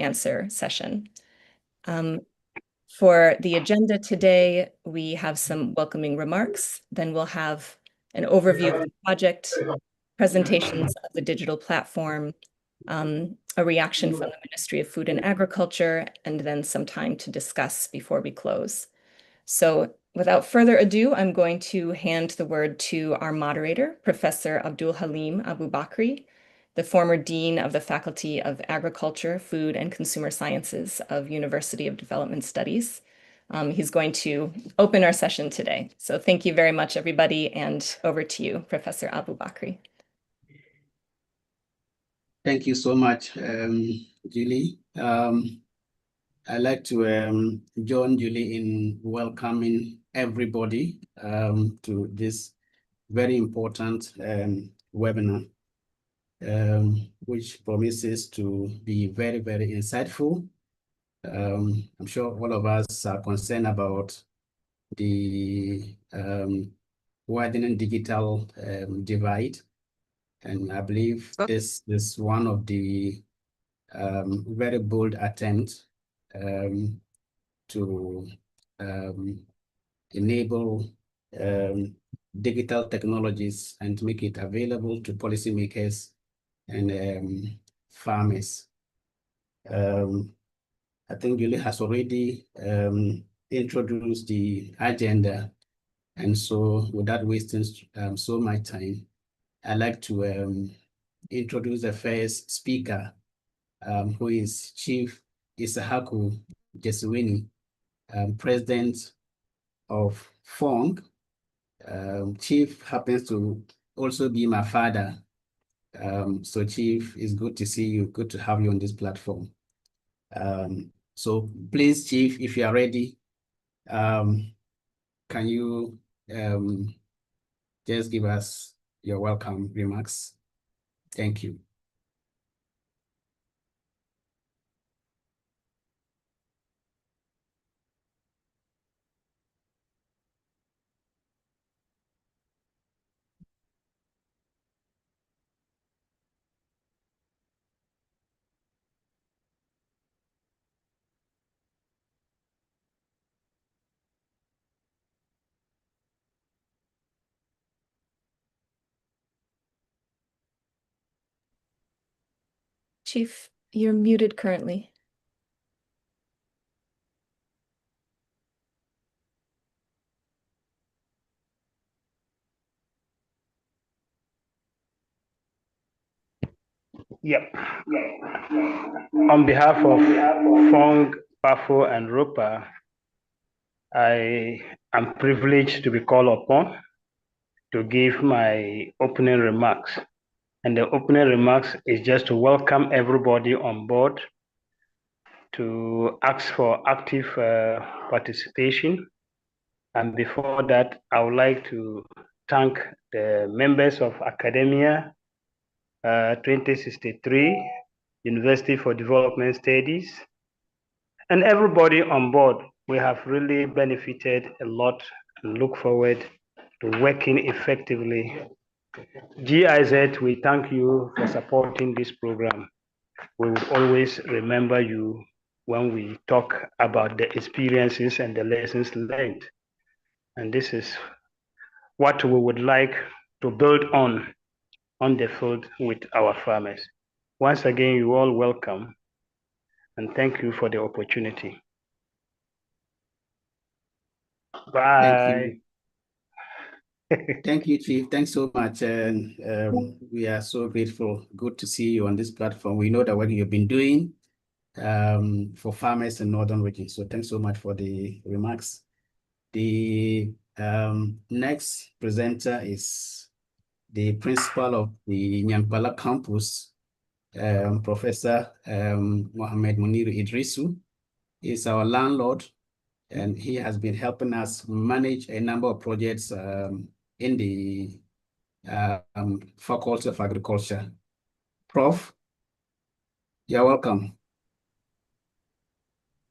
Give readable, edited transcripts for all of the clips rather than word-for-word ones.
answer session. For the agenda today, we have some welcoming remarks. Then we'll have an overview of the project, presentations of the digital platform, a reaction from the Ministry of Food and Agriculture, and then some time to discuss before we close. So without further ado, I'm going to hand the word to our moderator, Professor Abdul Halim Abubakri, the former Dean of the Faculty of Agriculture, Food, and Consumer Sciences of University of Development Studies. He's going to open our session today. So thank you very much, everybody, and over to you, Professor Abubakri. Thank you so much, Julie. I'd like to join Julie in welcoming everybody to this very important webinar, which promises to be very, very insightful. I'm sure all of us are concerned about the widening digital divide. And I believe this is one of the very bold attempts to enable digital technologies and to make it available to policymakers and farmers. I think Julie has already introduced the agenda, and so without wasting so much time, I'd like to introduce the first speaker, who is Chief Isahaku Jesuweni, President of FONG. Chief happens to also be my father. So Chief, it's good to see you, good to have you on this platform. So please, Chief, if you are ready, can you just give us your welcome remarks? Thank you. Chief, you're muted currently. Yep. On behalf of FONG, PAFO, and ROPA, I am privileged to be called upon to give my opening remarks. And the opening remarks is just to welcome everybody on board, to ask for active participation. And before that, I would like to thank the members of Academia 2063, University for Development Studies, and everybody on board. We have really benefited a lot and look forward to working effectively. GIZ, we thank you for supporting this program. We will always remember you when we talk about the experiences and the lessons learned. And this is what we would like to build on the field with our farmers. Once again, you all welcome, and thank you for the opportunity. Bye. Thank you. Thank you, Chief. Thanks so much. And we are so grateful. Good to see you on this platform. We know the work you've been doing for farmers in Northern region. So thanks so much for the remarks. The next presenter is the principal of the Nyankpala campus, Professor Mohamed Muniru Idrisu. Is our landlord, and he has been helping us manage a number of projects in the Faculty of Agriculture. Prof, you're welcome.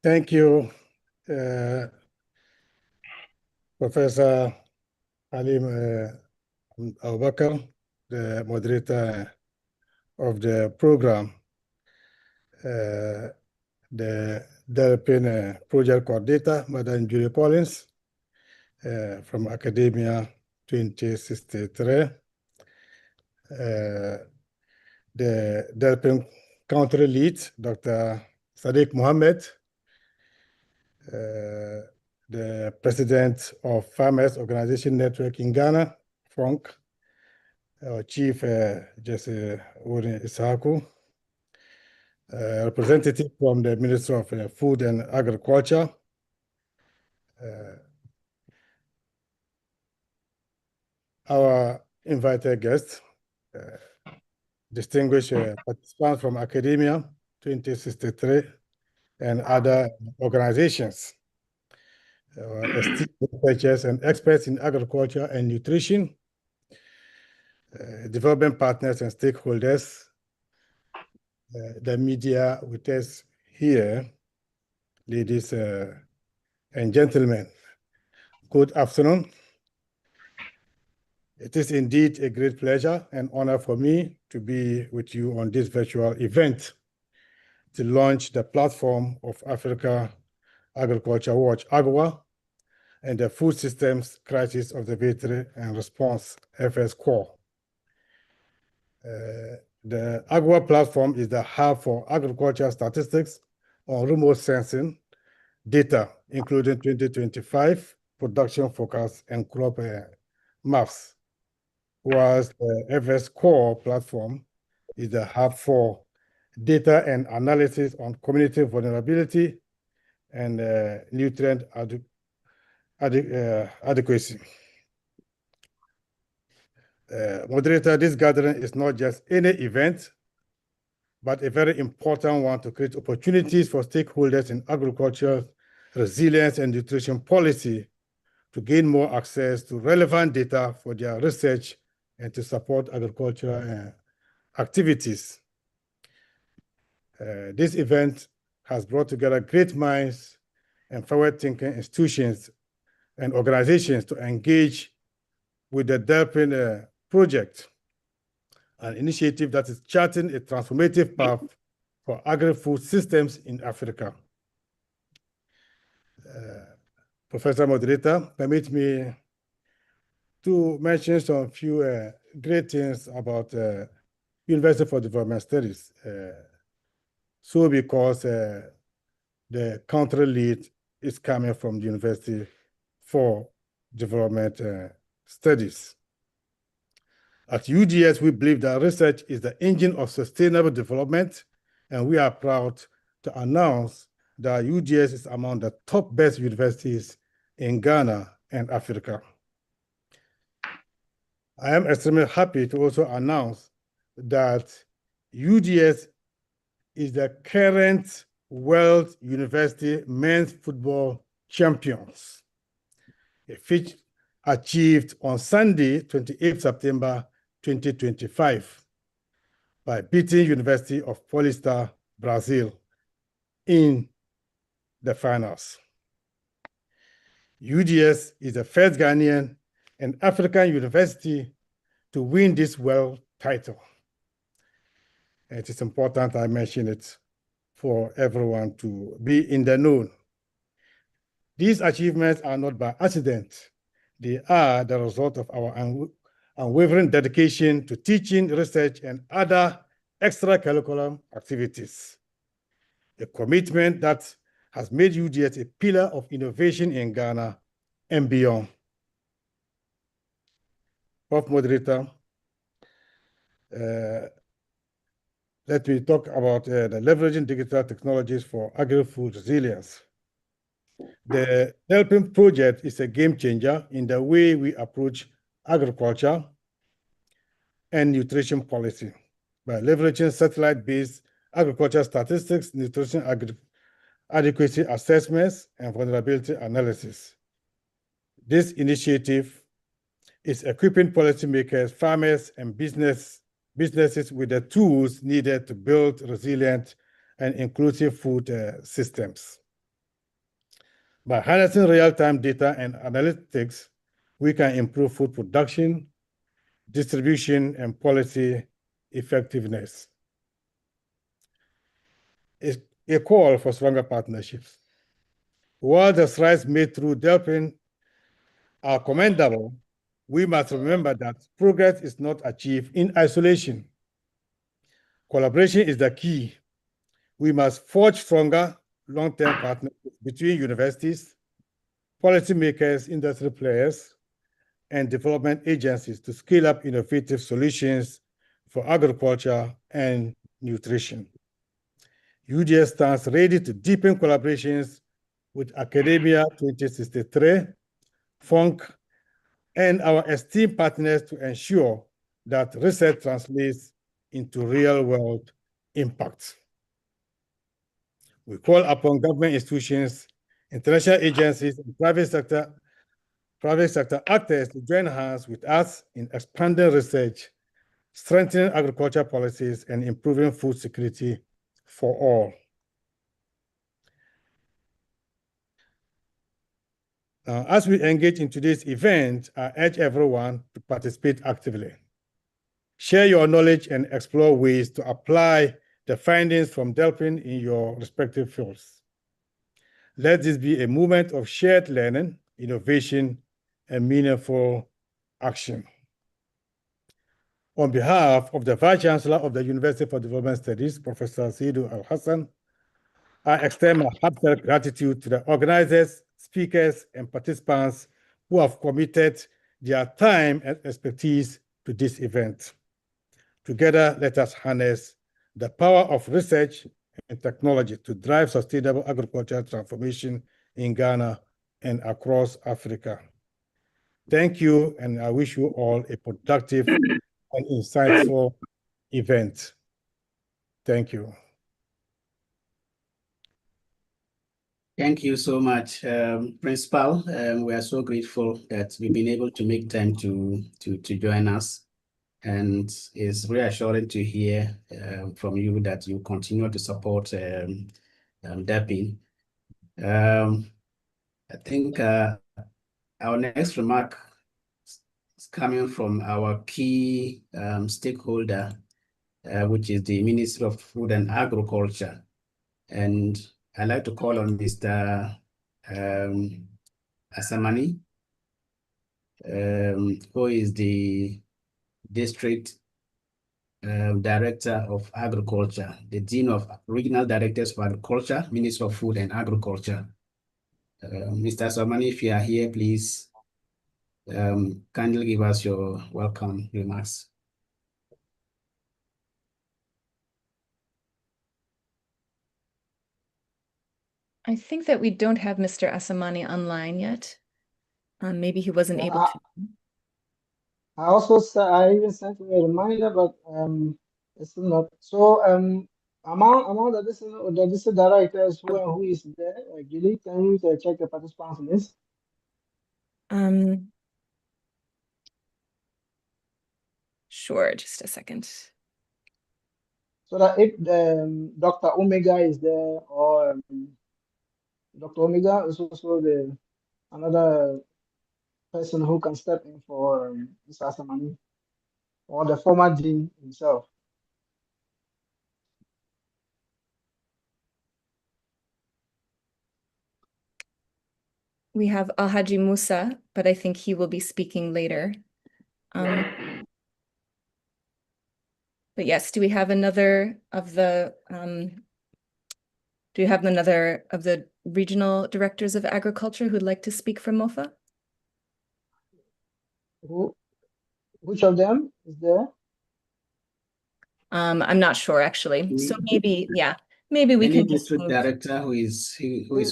Thank you, Professor Halim Abubakar, the moderator of the program. the DERPIn project coordinator, Madam Julie Collins, from Academia 2063. The DERPIn country lead, Dr. Sadiq Mohammed, the president of Farmers Organization Network in Ghana, FONC, our chief, Jesse Uri Isaku, representative from the Ministry of Food and Agriculture, our invited guests, distinguished participants from Academia 2063 and other organizations, esteemed researchers and experts in agriculture and nutrition, development partners and stakeholders, the media with us here, ladies and gentlemen, good afternoon. It is indeed a great pleasure and honor for me to be with you on this virtual event to launch the platform of Africa Agriculture Watch, AGWA, and the Food Systems Crisis Observatory and Response, FS-CORE. The AGWA platform is the hub for agricultural statistics on remote sensing data, including 2025 production forecast and crop maps, whilst the FS-CORE platform is the hub for data and analysis on community vulnerability and nutrient adequacy. Moderator, this gathering is not just any event, but a very important one to create opportunities for stakeholders in agriculture, resilience, and nutrition policy to gain more access to relevant data for their research and to support agricultural activities. This event has brought together great minds and forward-thinking institutions and organizations to engage with the DERPIn project, an initiative that is charting a transformative path for agri-food systems in Africa. Professor Moderator, permit me to mention some few great things about University for Development Studies. So because the country lead is coming from the University for Development Studies. At UDS, we believe that research is the engine of sustainable development, and we are proud to announce that UDS is among the top best universities in Ghana and Africa. I am extremely happy to also announce that UDS is the current World University Men's Football Champions, a feat achieved on Sunday, 28 September 2025, by beating University of Paulista, Brazil, in the finals. UDS is the first Ghanaian and African university to win this world title. It is important I mention it for everyone to be in the know. These achievements are not by accident. They are the result of our unwavering dedication to teaching, research, and other extracurricular activities. A commitment that has made UDS a pillar of innovation in Ghana and beyond. Prof. Moderator, let me talk about the leveraging digital technologies for agri-food resilience. The DERPIn project is a game changer in the way we approach agriculture and nutrition policy by leveraging satellite-based agriculture statistics, nutrition adequacy assessments, and vulnerability analysis. This initiative is equipping policymakers, farmers, and businesses with the tools needed to build resilient and inclusive food systems. By harnessing real-time data and analytics, we can improve food production, distribution, and policy effectiveness. a call for stronger partnerships. While the strides made through DERPIn are commendable, we must remember that progress is not achieved in isolation. Collaboration is the key. We must forge stronger long-term partnerships between universities, policymakers, industry players, and development agencies to scale up innovative solutions for agriculture and nutrition. UDS stands ready to deepen collaborations with Academia 2063, FUNC, and our esteemed partners to ensure that research translates into real-world impact. We call upon government institutions, international agencies, and private sector actors to join hands with us in expanding research, strengthening agriculture policies, and improving food security for all. As we engage in today's event, I urge everyone to participate actively. Share your knowledge and explore ways to apply the findings from DERPIn in your respective fields. Let this be a movement of shared learning, innovation, and meaningful action. On behalf of the Vice Chancellor of the University for Development Studies, Professor Saidu Al-Hassan, I extend my heartfelt gratitude to the organizers, speakers, and participants who have committed their time and expertise to this event. Together, let us harness the power of research and technology to drive sustainable agricultural transformation in Ghana and across Africa. Thank you, and I wish you all a productive and insightful event. Thank you. Thank you so much, Principal. We are so grateful that we've been able to make time to join us. And it's reassuring to hear from you that you continue to support DERPIn. I think our next remark is coming from our key stakeholder, which is the Ministry of Food and Agriculture. And I'd like to call on Mr. Asamani, who is the District Director of Agriculture, the Dean of Regional Directors for Agriculture, Minister of Food and Agriculture. Mr. Asamani, if you are here, please kindly give us your welcome remarks. I think that we don't have Mr. Asamani online yet. Maybe he wasn't able to. I also I even sent him a reminder, but it's still not. So among the district directors who is there, Gilly, can you check the participants list? Sure, just a second. So that if Dr. Omega is there, or Dr. Omega is also another person who can step in for Mr. Asamani, or the former dean himself. We have Alhaji Musa, but I think he will be speaking later. But yes, do we have another of the regional directors of agriculture who'd like to speak from MOFA? Which of them is there? I'm not sure actually. So maybe, yeah, maybe we can district director who is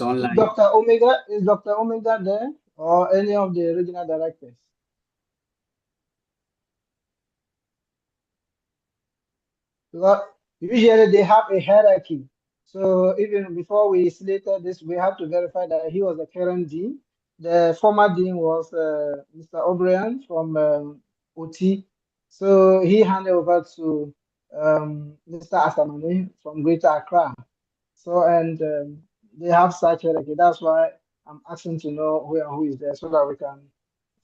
online. Is Dr. Omega there, or any of the regional directors? Because usually they have a hierarchy. So even before we slated this, we have to verify that he was the current dean. The former dean was Mr. O'Brien from OT. So he handed over to Mr. Asamani from Greater Accra. So, and they have such hierarchy. That's why I'm asking to know who is there so that we can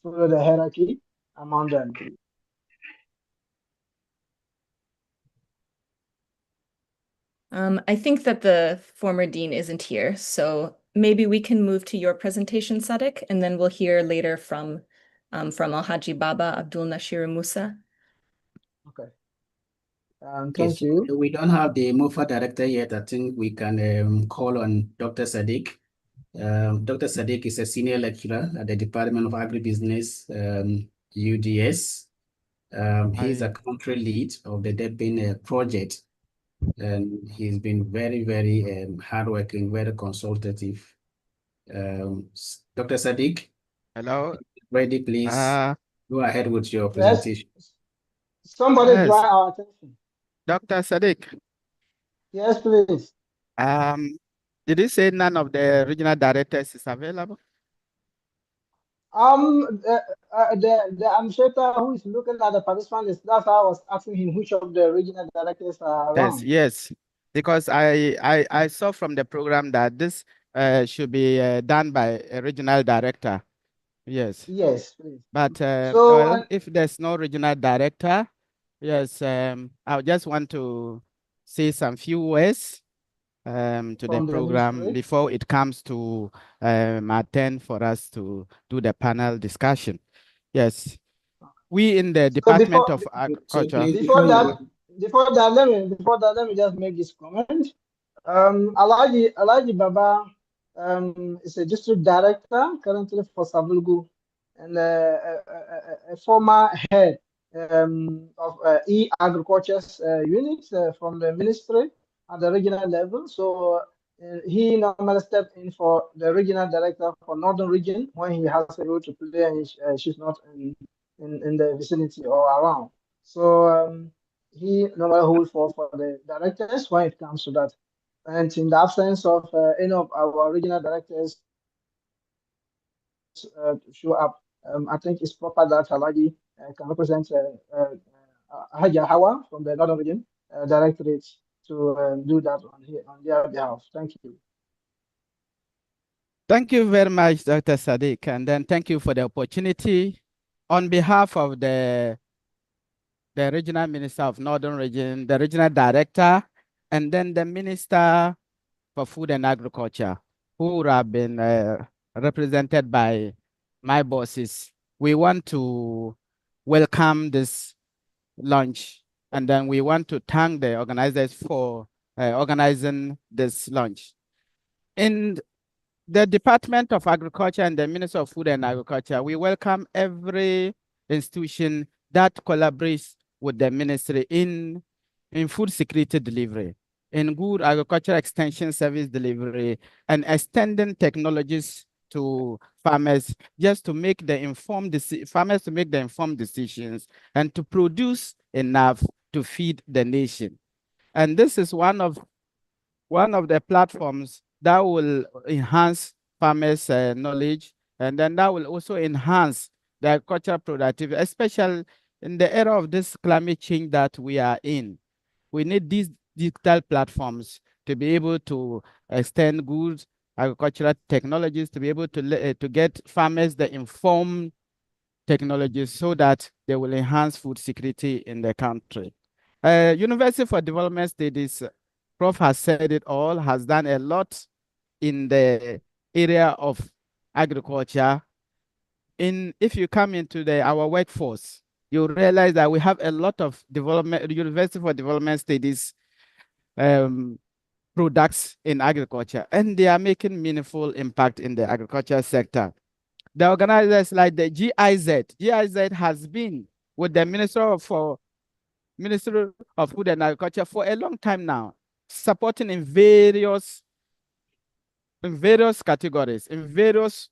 follow the hierarchy among them. I think that the former dean isn't here, so maybe we can move to your presentation, Sadiq, and then we'll hear later from Alhaji Baba Abdul Nasir Musa. Okay. Yes, Thank you. we don't have the MOFA director yet. I think we can call on Dr. Sadiq. Dr. Sadiq is a senior lecturer at the Department of Agribusiness, UDS. He's a country lead of the DERPIn project, and he's been very, very hardworking, very consultative. Dr. Sadiq, Hello. ready, please go ahead with your Yes. presentation. Somebody Yes. draw our attention. Dr. Sadiq, Yes, please. did you say none of the regional directors is available? The administrator who is looking at the participant list, that's how I was asking him which of the regional directors are around. Yes, because I saw from the program that this should be done by a regional director. Yes. Yes, please. But So, well, if there's no regional director, yes, I just want to say some few words to the from the program ministry. before it comes to my turn for us to do the panel discussion. Yes, we in the So Department of Agriculture. please, before that, let me just make this comment. Alhaji Baba is a district director currently for Savulgu and a former head of e-agriculture's unit from the ministry at the regional level. So he normally stepped in for the regional director for Northern region when he has a role to play and she's not in the vicinity or around. So he normally holds for the directors when it comes to that. And in the absence of any of our regional directors to show up, I think it's proper that Alhaji can represent Haja Hawa from the Northern Region Directorate to do that on their behalf. Thank you. Thank you very much, Dr. Sadiq, and then thank you for the opportunity. On behalf of the Regional Minister of Northern Region, the Regional Director, and then the Minister for Food and Agriculture, who have been represented by my bosses, we want to welcome this launch, and then we want to thank the organizers for organizing this launch. In the Department of Agriculture and the Ministry of Food and Agriculture, we welcome every institution that collaborates with the ministry in food security delivery, in good agricultural extension service delivery, and extending technologies to farmers just to make the informed decisions and to produce enough to feed the nation. And this is one of the platforms that will enhance farmers' knowledge, and then that will also enhance the agricultural productivity, especially in the era of this climate change that we are in. We need these digital platforms to be able to extend good agricultural technologies, to be able to get farmers the informed technologies so that they will enhance food security in the country. University for Development Studies, Prof has said it all, has done a lot in the area of agriculture. If you come into our workforce, you realize that we have a lot of University for Development Studies products in agriculture, and they are making meaningful impact in the agriculture sector. The organizers like the GIZ has been with the Ministry of Food and Agriculture for a long time now, supporting in various categories, in various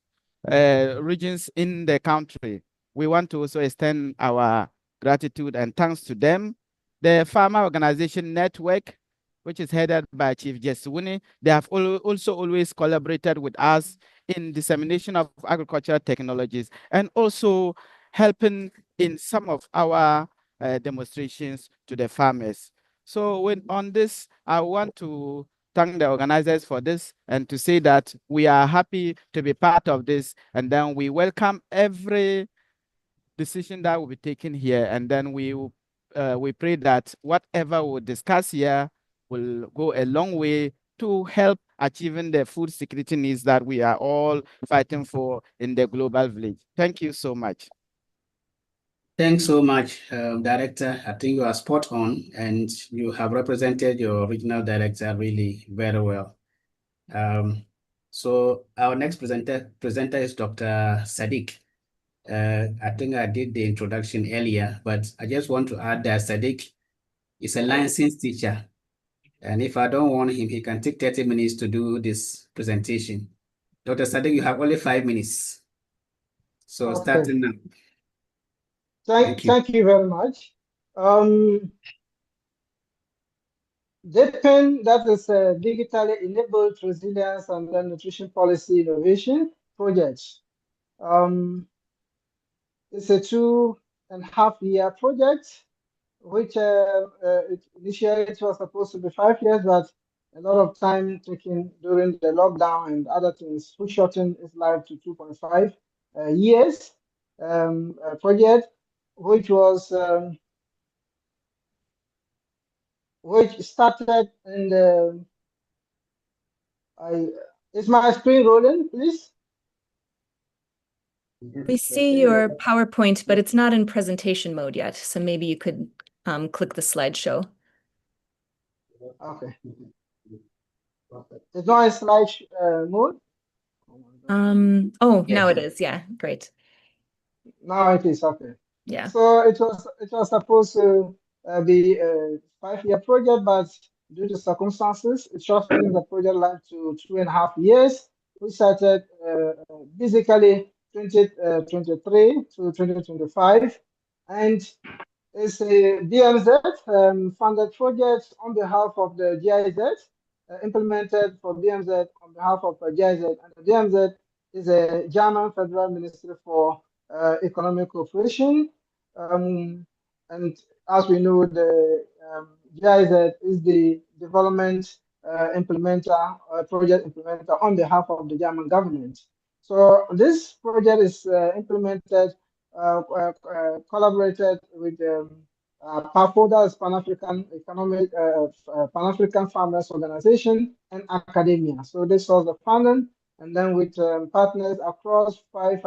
regions in the country. We want to also extend our gratitude and thanks to them. The Farmer Organization Network, which is headed by Chief Jeswuni, they have also always collaborated with us in dissemination of agricultural technologies and also helping in some of our demonstrations to the farmers. So on this, I want to thank the organizers for this and to say that we are happy to be part of this, and then we welcome every decision that will be taken here, and then we pray that whatever we discuss here will go a long way to help achieving the food security needs that we are all fighting for in the global village. Thank you so much. Thanks so much, Director. I think you are spot on, and you have represented your regional director really very well. So our next presenter is Dr. Sadiq. I think I did the introduction earlier, but I just want to add that Sadiq is a licensed teacher. And if I don't want him, he can take 30 minutes to do this presentation. Dr. Sadiq, you have only 5 minutes. So Okay. starting now. Thank you very much. DERPIn, that is a digitally enabled resilience and then nutrition policy innovation project. It's a 2.5-year project, which initially it was supposed to be 5 years, but a lot of time taken during the lockdown and other things, which shortened its life to 2.5 years. A project which was which started in the is my screen rolling, please? We see your PowerPoint, but it's not in presentation mode yet. So maybe you could click the slideshow. Okay. It's not in slide mode? Oh, now it is. Yeah, great. Now it is, okay. Yeah. So it was supposed to be a 5-year project, but due to circumstances, it shortened the project life to 2.5 years. We started basically 2023 to 2025, and it's a DMZ funded project on behalf of the GIZ, implemented for DMZ on behalf of GIZ, and the DMZ is a German Federal Ministry for Economic Cooperation. And as we know, the GIZ is the development implementer, project implementer on behalf of the German government. So this project is implemented, collaborated with PAFO, that is Pan-African Economic, Pan-African Farmers Organization, and academia. So this was the funding, and then with partners across 5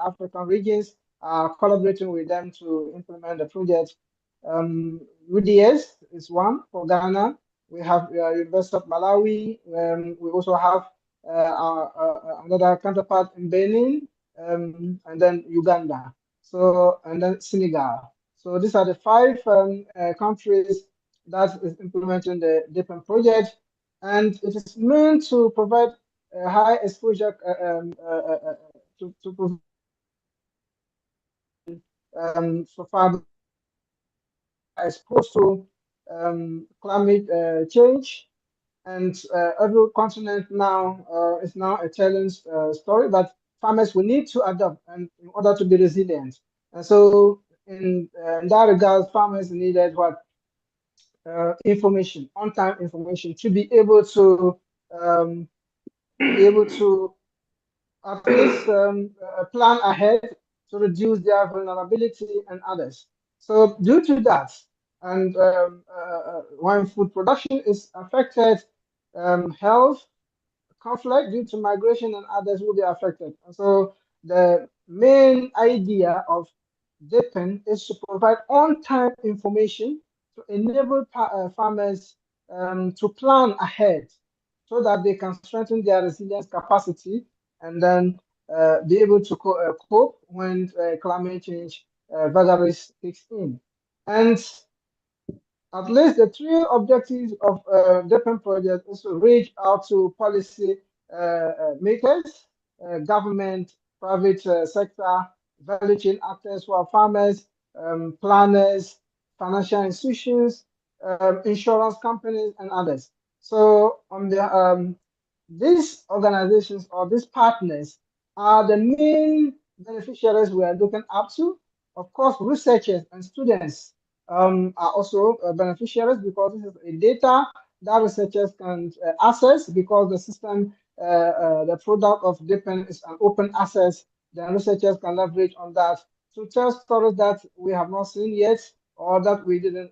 African regions, collaborating with them to implement the project. UDS is one for Ghana. We have University of Malawi. We also have another counterpart in Benin, and then Uganda. So, and then Senegal. So these are the 5 countries that is implementing the DERPIn project, and it is meant to provide high exposure to for farmers exposed to climate change, and every continent now is now a challenge story, but farmers will need to adapt and in order to be resilient. And so in that regard, farmers needed what information, on-time information, to be able to at least plan ahead to reduce their vulnerability and others. So due to that, and when food production is affected, health, conflict due to migration and others will be affected. And so the main idea of DERPIn is to provide on-time information to enable farmers to plan ahead so that they can strengthen their resilience capacity and then be able to cope when climate change vagaries kicks in. And at least the 3 objectives of DERPIn project is to reach out to policy makers, government, private sector, value chain actors who are farmers, planners, financial institutions, insurance companies, and others. So on the these organizations or these partners are the main beneficiaries we are looking up to. Of course, researchers and students are also beneficiaries because this is a data that researchers can access because the system, the product of DERPIn is an open access. Then researchers can leverage on that to tell stories that we have not seen yet or that we didn't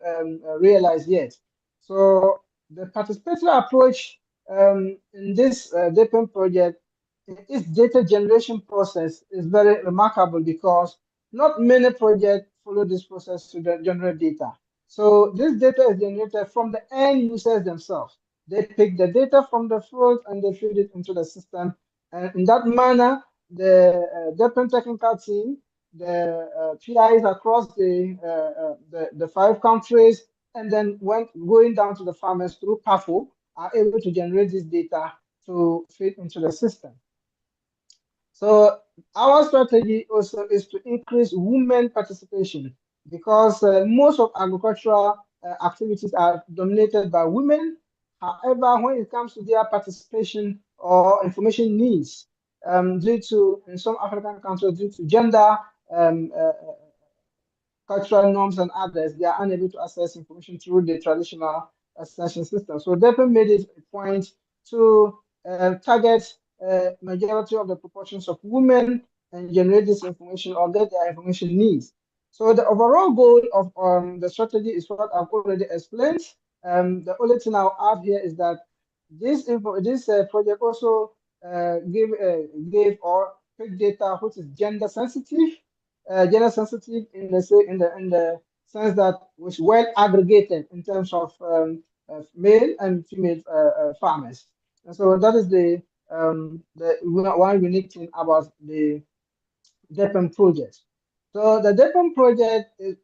realize yet. So the participatory approach in this DERPIn project, its data generation process is very remarkable because not many projects follow this process to generate data. So this data is generated from the end users themselves. They pick the data from the field and they feed it into the system. And in that manner, the DERPIn technical team, the PIs across the 5 countries, and then going down to the farmers through PAFO, are able to generate this data to feed into the system. So our strategy also is to increase women participation because most of agricultural activities are dominated by women. However, when it comes to their participation or information needs, due to, in some African countries, due to gender, cultural norms and others, they are unable to access information through the traditional extension system. So DERPIn made it a point to target majority of the proportions of women and generate this information or get their information needs. So the overall goal of the strategy is what I've already explained. The only thing I'll add here is that this project also gave or pick data which is gender sensitive in the sense that was well aggregated in terms of male and female farmers. And so that is the one unique thing about the DERPIn project. So the DERPIn project is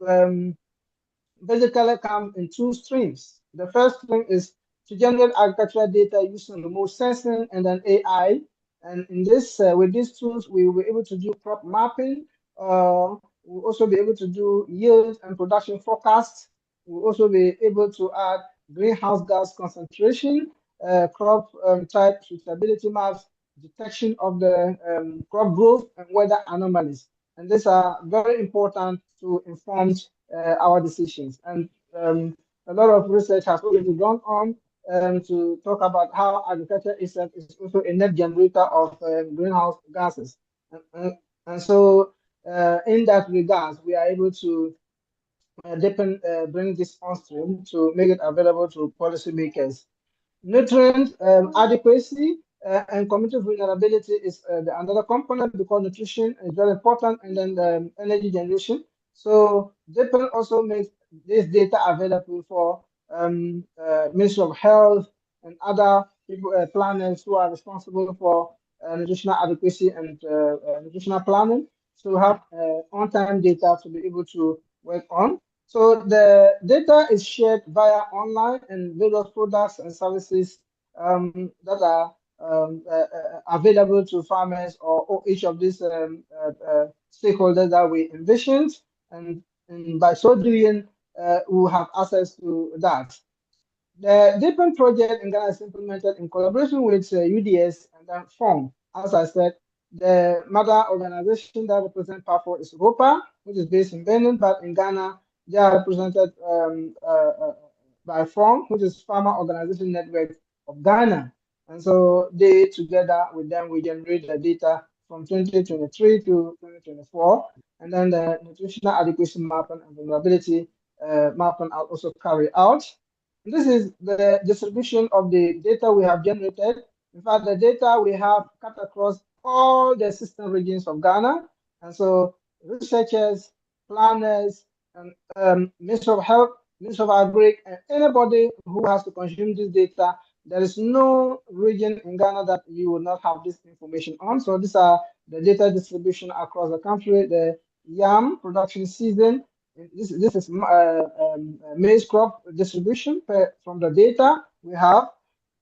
basically comes in 2 streams. The first stream is to generate agricultural data using remote sensing and then AI. And in this, with these tools, we will be able to do crop mapping. We'll also be able to do yield and production forecasts. We'll also be able to add greenhouse gas concentration, crop type suitability maps, detection of the crop growth and weather anomalies. And these are very important to inform our decisions. And a lot of research has already gone on to talk about how agriculture is also a net generator of greenhouse gases. And so in that regard, we are able to bring this on stream to make it available to policymakers. Nutrient adequacy and community vulnerability is another component because nutrition is very important, and then energy generation. So DERPIn also makes this data available for Ministry of Health and other people, planners who are responsible for nutritional adequacy and nutritional planning to have on-time data to be able to work on. So the data is shared via online and various products and services that are available to farmers or each of these stakeholders that we envisioned. And by so doing, we have access to that. The DERPIn project in Ghana is implemented in collaboration with UDS and then FOM. As I said, the mother organization that represents PAFO is ROPA, which is based in Benin, but in Ghana, they are represented by FOM, which is Farmer Organization Network of Ghana. And so they, together with them, we generate the data from 2023 to 2024. And then the nutritional adequacy mapping and vulnerability mapping are also carried out. And this is the distribution of the data we have generated. In fact, the data we have cut across all the system regions of Ghana. And so researchers, planners, and Ministry of Health, Ministry of Agri, and anybody who has to consume this data, there is no region in Ghana that you will not have this information on. So these are the data distribution across the country, the yam production season. This is maize crop distribution from the data we have.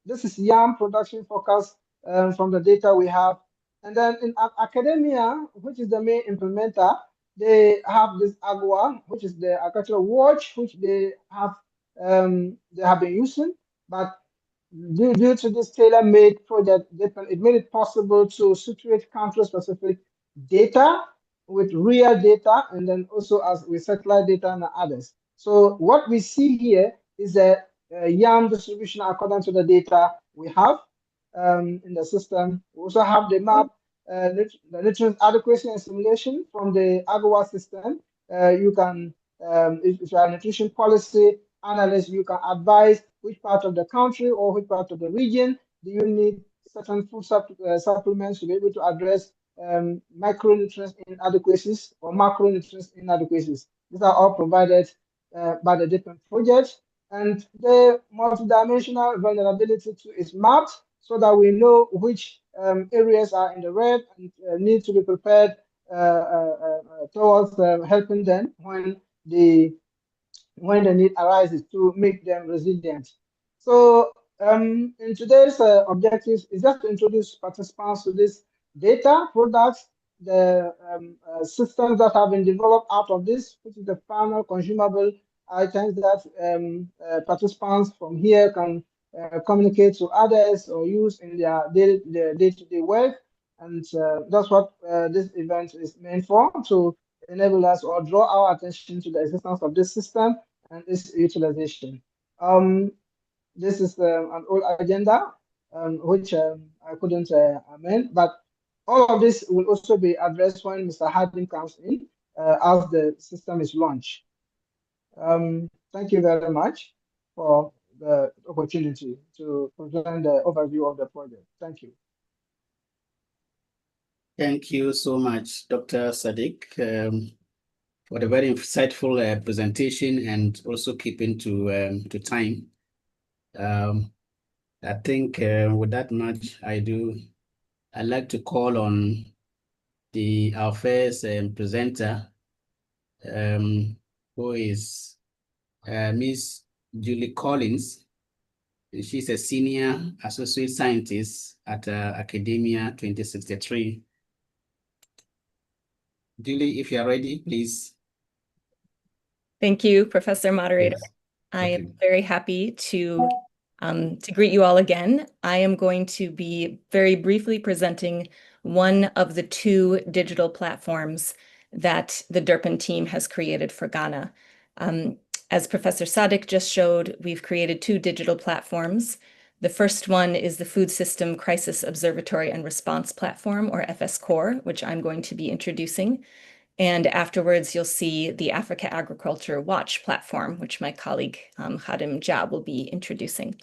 This is yam production forecast from the data we have. And then in academia, which is the main implementer, they have this AGWA, which is the agricultural watch, which they have been using. But due to this tailor-made project, it made it possible to situate country-specific data with real data, and then also as with satellite data and others. So what we see here is a yam distribution according to the data we have in the system. We also have the map, the nutrient adequacy and simulation from the AGWA system. You can, if you are a nutrition policy analyst, you can advise which part of the country or which part of the region do you need certain food supplements to be able to address micronutrient inadequacies or macronutrient inadequacies. These are all provided by the different projects. And the multidimensional vulnerability is mapped so that we know which areas are in the red and need to be prepared towards helping them when the need arises to make them resilient. So in today's objectives is just to introduce participants to this data products, the systems that have been developed out of this, which is the final consumable items that participants from here can communicate to others or use in their day-to-day work. And that's what this event is meant for, to enable us or draw our attention to the existence of this system and its utilization. This is an old agenda, which I couldn't amend, but all of this will also be addressed when Mr. Harding comes in as the system is launched. Thank you very much for the opportunity to present the overview of the project. Thank you. Thank you so much, Dr. Sadiq, for the very insightful presentation and also keeping to time. I think with that much, I'd like to call on our first presenter, who is Miss Julie Collins. She's a senior associate scientist at Academia 2063. Julie, if you're ready, please. Thank you, Professor Moderator. Yes. I am very happy to greet you all again. I am going to be very briefly presenting one of the two digital platforms that the DERPIn team has created for Ghana. As Professor Sadiq just showed, we've created two digital platforms. The first one is the Food System Crisis Observatory and Response Platform, or FS-CORE, which I'm going to be introducing. And afterwards, you'll see the Africa Agriculture Watch platform, which my colleague Khadim Jah will be introducing.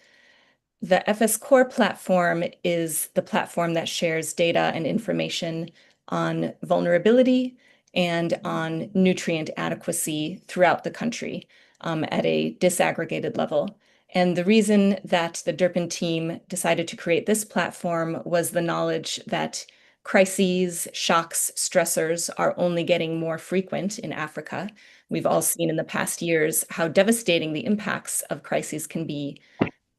The FS-CORE platform is the platform that shares data and information on vulnerability and on nutrient adequacy throughout the country at a disaggregated level. And the reason that the DERPIn team decided to create this platform was the knowledge that crises, shocks, stressors are only getting more frequent in Africa. We've all seen in the past years how devastating the impacts of crises can be,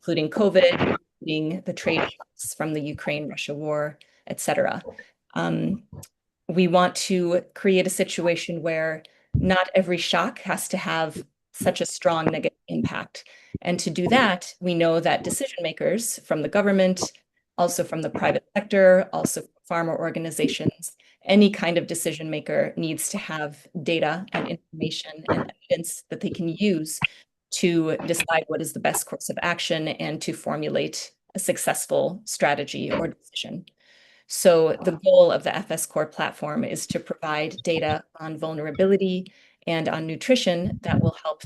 including COVID, including the trade shocks from the Ukraine-Russia war, etc. We want to create a situation where not every shock has to have such a strong negative impact. And to do that, we know that decision makers from the government, also from the private sector, also from farmer organizations, any kind of decision maker needs to have data and information and evidence that they can use to decide what is the best course of action and to formulate a successful strategy or decision. So the goal of the FS-CORE platform is to provide data on vulnerability and on nutrition that will help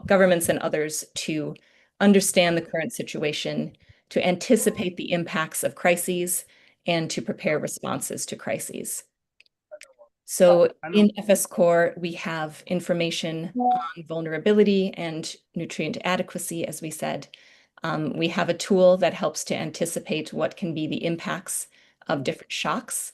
governments and others to understand the current situation, to anticipate the impacts of crises, and to prepare responses to crises. So in FS-CORE, we have information on vulnerability and nutrient adequacy, as we said. We have a tool that helps to anticipate what can be the impacts of different shocks.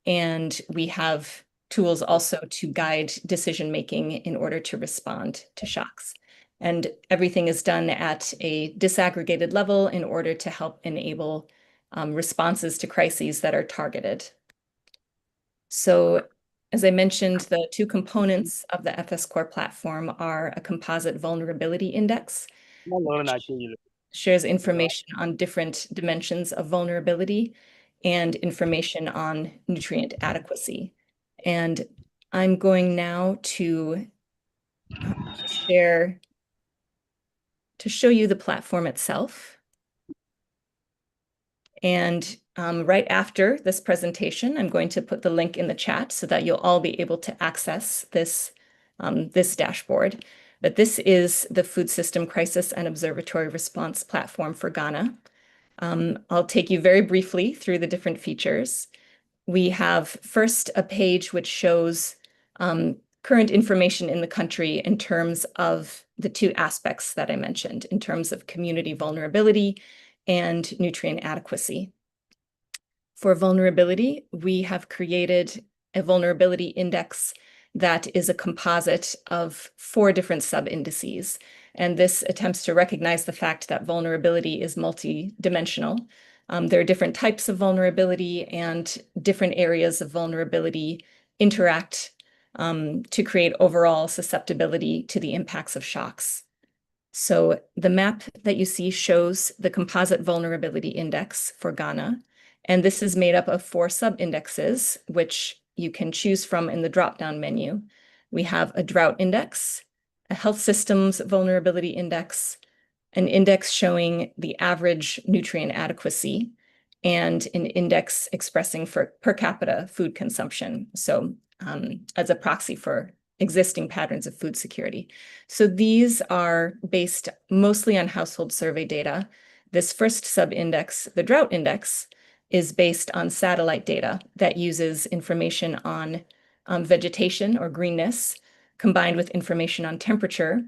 And we have tools also to guide decision-making in order to respond to shocks. And everything is done at a disaggregated level in order to help enable responses to crises that are targeted. So as I mentioned, the two components of the FS-CORE platform are a composite vulnerability index, shares information on different dimensions of vulnerability and information on nutrient adequacy. And I'm going now to show you the platform itself. And right after this presentation, I'm going to put the link in the chat so that you'll all be able to access this, this dashboard. but this is the Food System Crisis and Observatory Response Platform for Ghana. I'll take you very briefly through the different features. We have first a page which shows current information in the country in terms of the two aspects that I mentioned, in terms of community vulnerability and nutrient adequacy. For vulnerability, we have created a vulnerability index that is a composite of 4 different sub-indices. And this attempts to recognize the fact that vulnerability is multidimensional. There are different types of vulnerability, and different areas of vulnerability interact to create overall susceptibility to the impacts of shocks. So the map that you see shows the composite vulnerability index for Ghana. And this is made up of 4 sub-indexes, which you can choose from in the drop-down menu. We have a drought index, a health systems vulnerability index, an index showing the average nutrient adequacy, and an index expressing for per capita food consumption. So as a proxy for existing patterns of food security. So these are based mostly on household survey data. This first sub-index, the drought index, is based on satellite data that uses information on vegetation or greenness, combined with information on temperature,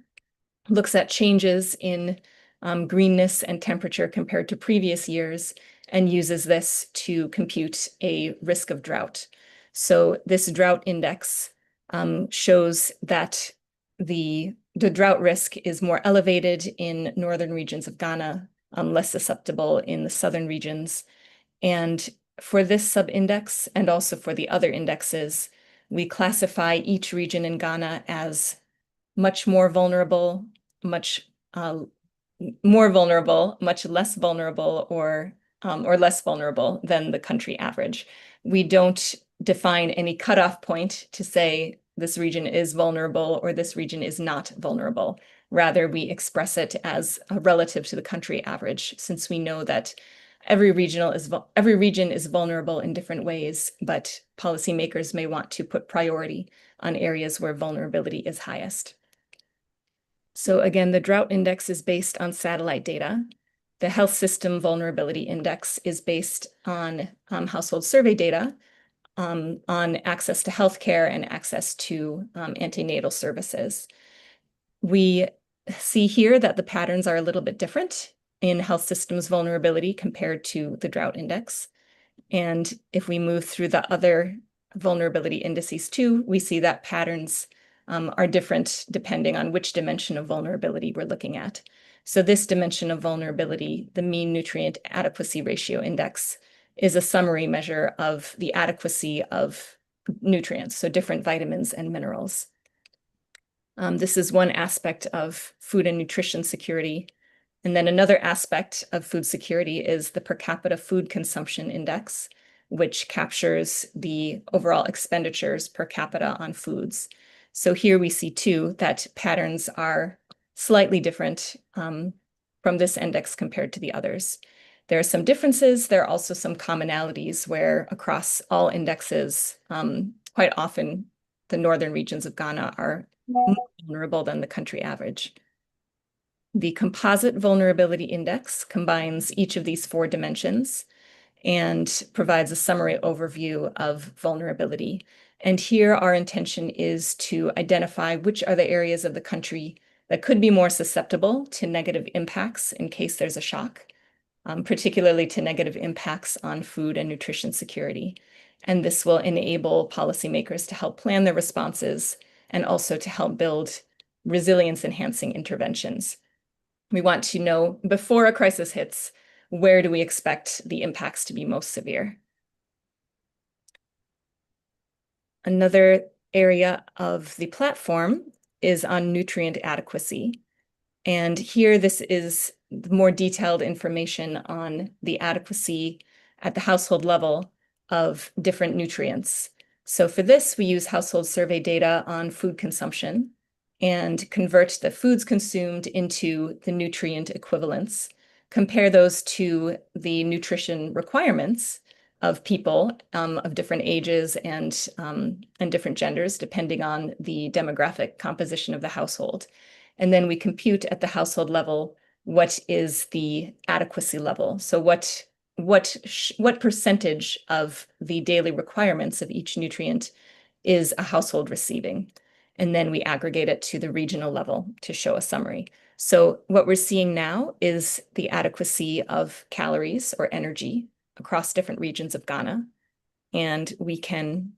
looks at changes in greenness and temperature compared to previous years, and uses this to compute a risk of drought. So this drought index shows that the drought risk is more elevated in northern regions of Ghana, less susceptible in the southern regions. And for this sub-index, and also for the other indexes, we classify each region in Ghana as much more vulnerable, much more vulnerable, much less vulnerable, or less vulnerable than the country average. We don't define any cutoff point to say this region is vulnerable or this region is not vulnerable. Rather, we express it as relative to the country average, since we know that every region is vulnerable in different ways, but policymakers may want to put priority on areas where vulnerability is highest. So again, the drought index is based on satellite data. The health system vulnerability index is based on household survey data on access to healthcare and access to antenatal services. We see here that the patterns are a little bit different in health systems vulnerability compared to the drought index. And if we move through the other vulnerability indices too, we see that patterns are different depending on which dimension of vulnerability we're looking at. So this dimension of vulnerability, the mean nutrient adequacy ratio index, is a summary measure of the adequacy of nutrients, so different vitamins and minerals. This is one aspect of food and nutrition security. And then another aspect of food security is the per capita food consumption index, which captures the overall expenditures per capita on foods. So here we see too that patterns are slightly different from this index compared to the others. There are some differences. There are also some commonalities where across all indexes, quite often the northern regions of Ghana are more vulnerable than the country average. The composite vulnerability index combines each of these 4 dimensions and provides a summary overview of vulnerability. And here our intention is to identify which are the areas of the country that could be more susceptible to negative impacts in case there's a shock, particularly to negative impacts on food and nutrition security. And this will enable policymakers to help plan their responses and also to help build resilience-enhancing interventions. We want to know, before a crisis hits, where do we expect the impacts to be most severe? Another area of the platform is on nutrient adequacy. And here, this is more detailed information on the adequacy at the household level of different nutrients. So for this, we use household survey data on food consumption and convert the foods consumed into the nutrient equivalents, compare those to the nutrition requirements of people of different ages and different genders, depending on the demographic composition of the household. And then we compute at the household level what is the adequacy level. So what percentage of the daily requirements of each nutrient is a household receiving? And then we aggregate it to the regional level to show a summary. So what we're seeing now is the adequacy of calories or energy across different regions of Ghana. And we can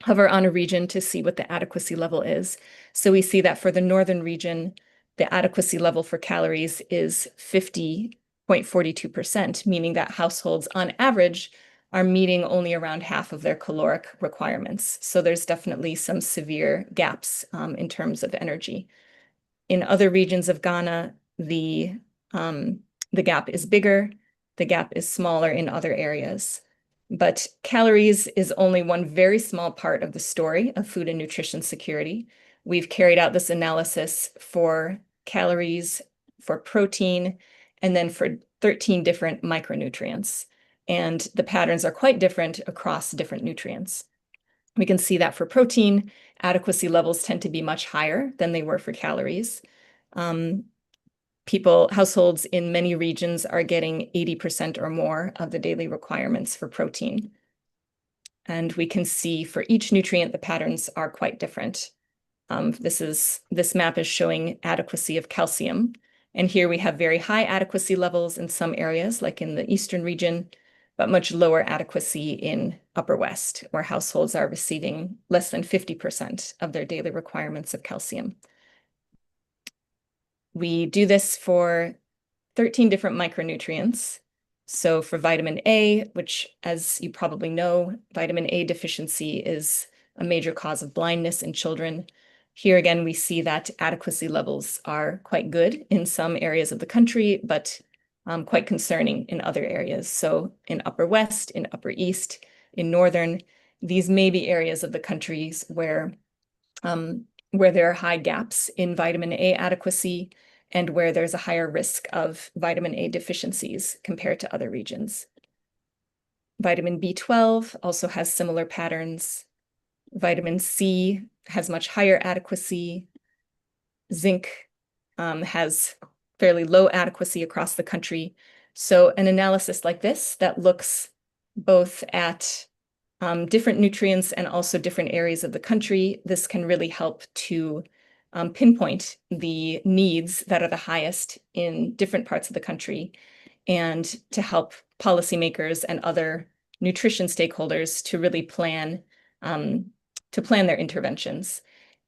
hover on a region to see what the adequacy level is. So we see that for the northern region, the adequacy level for calories is 50.42%, meaning that households on average are meeting only around half of their caloric requirements. So there's definitely some severe gaps in terms of energy. In other regions of Ghana, the gap is bigger, the gap is smaller in other areas. But calories is only one very small part of the story of food and nutrition security. We've carried out this analysis for calories, for protein, and then for 13 different micronutrients. And the patterns are quite different across different nutrients. We can see that for protein, adequacy levels tend to be much higher than they were for calories. Households in many regions are getting 80% or more of the daily requirements for protein. And we can see for each nutrient, the patterns are quite different. This map is showing adequacy of calcium. And here we have very high adequacy levels in some areas, like in the eastern region, but much lower adequacy in Upper West, where households are receiving less than 50% of their daily requirements of calcium. We do this for 13 different micronutrients. So for vitamin A, which, as you probably know, vitamin A deficiency is a major cause of blindness in children. Here again, we see that adequacy levels are quite good in some areas of the country, but quite concerning in other areas. So in Upper West, in Upper East, in Northern, these may be areas of the countries where there are high gaps in vitamin A adequacy and where there's a higher risk of vitamin A deficiencies compared to other regions. Vitamin B12 also has similar patterns. Vitamin C has much higher adequacy. Zinc has fairly low adequacy across the country. So an analysis like this that looks both at different nutrients and also different areas of the country, this can really help to pinpoint the needs that are the highest in different parts of the country and to help policymakers and other nutrition stakeholders to really plan their interventions.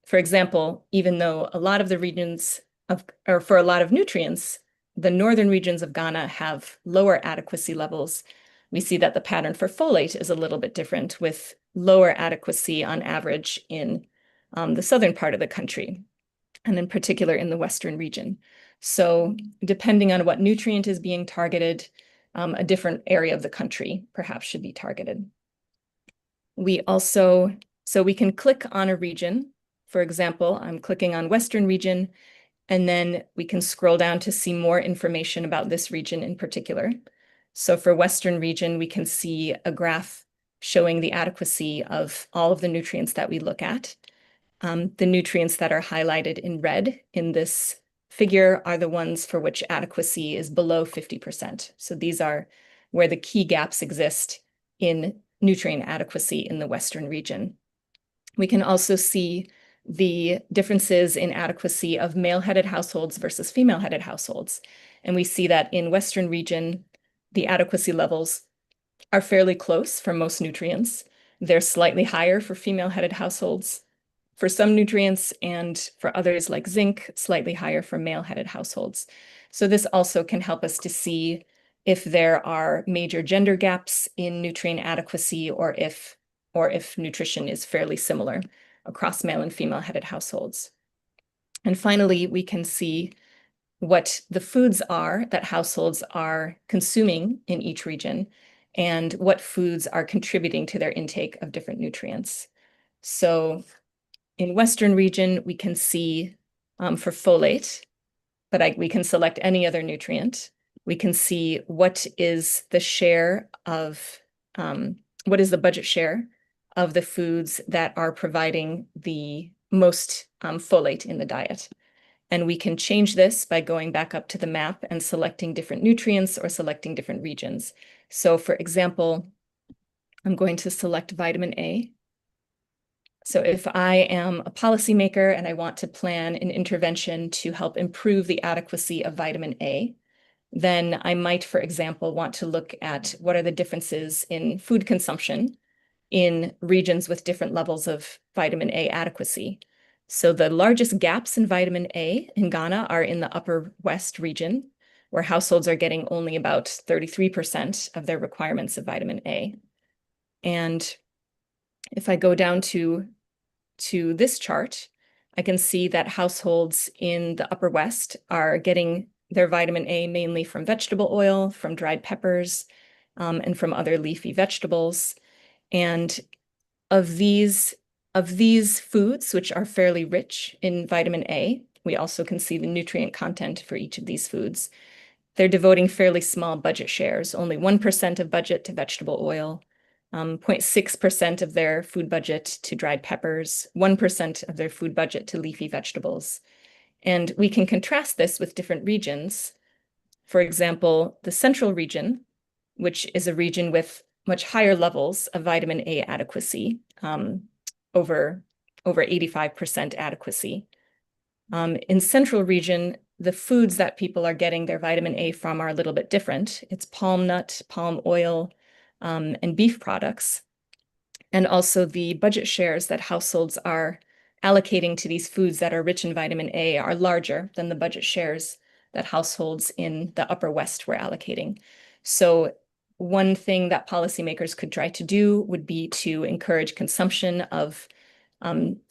For example, even though a lot of the regions for a lot of nutrients, the northern regions of Ghana have lower adequacy levels, we see that the pattern for folate is a little bit different, with lower adequacy on average in the southern part of the country, and in particular in the western region. So depending on what nutrient is being targeted, a different area of the country perhaps should be targeted. So we can click on a region. For example, I'm clicking on Western region, and then we can scroll down to see more information about this region in particular. So for Western region, we can see a graph showing the adequacy of all of the nutrients that we look at. The nutrients that are highlighted in red in this figure are the ones for which adequacy is below 50%. So these are where the key gaps exist in nutrient adequacy in the Western region. We can also see the differences in adequacy of male-headed households versus female-headed households. And we see that in Western region, the adequacy levels are fairly close for most nutrients. They're slightly higher for female-headed households for some nutrients, and for others like zinc, slightly higher for male-headed households. So this also can help us to see if there are major gender gaps in nutrient adequacy, or if nutrition is fairly similar across male and female-headed households. And finally, we can see what the foods are that households are consuming in each region and what foods are contributing to their intake of different nutrients. So in Western region, we can see for folate, but we can select any other nutrient. We can see what is the share of, what is the budget share of the foods that are providing the most folate in the diet. And we can change this by going back up to the map and selecting different nutrients or selecting different regions. So for example, I'm going to select vitamin A. So if I am a policymaker and I want to plan an intervention to help improve the adequacy of vitamin A, then I might, for example, want to look at what are the differences in food consumption in regions with different levels of vitamin A adequacy. So the largest gaps in vitamin A in Ghana are in the Upper West region, where households are getting only about 33% of their requirements of vitamin A. And if I go down to this chart, I can see that households in the Upper West are getting their vitamin A mainly from vegetable oil, from dried peppers, and from other leafy vegetables. And of these foods, which are fairly rich in vitamin A, we also can see the nutrient content for each of these foods. They're devoting fairly small budget shares, only 1% of budget to vegetable oil, 0.6% of their food budget to dried peppers, 1% of their food budget to leafy vegetables. And we can contrast this with different regions. For example, the central region, which is a region with much higher levels of vitamin A adequacy, over 85% adequacy. In central region, the foods that people are getting their vitamin A from are a little bit different. It's palm nut, palm oil, and beef products. And also the budget shares that households are allocating to these foods that are rich in vitamin A are larger than the budget shares that households in the Upper West were allocating. So one thing that policymakers could try to do would be to encourage consumption of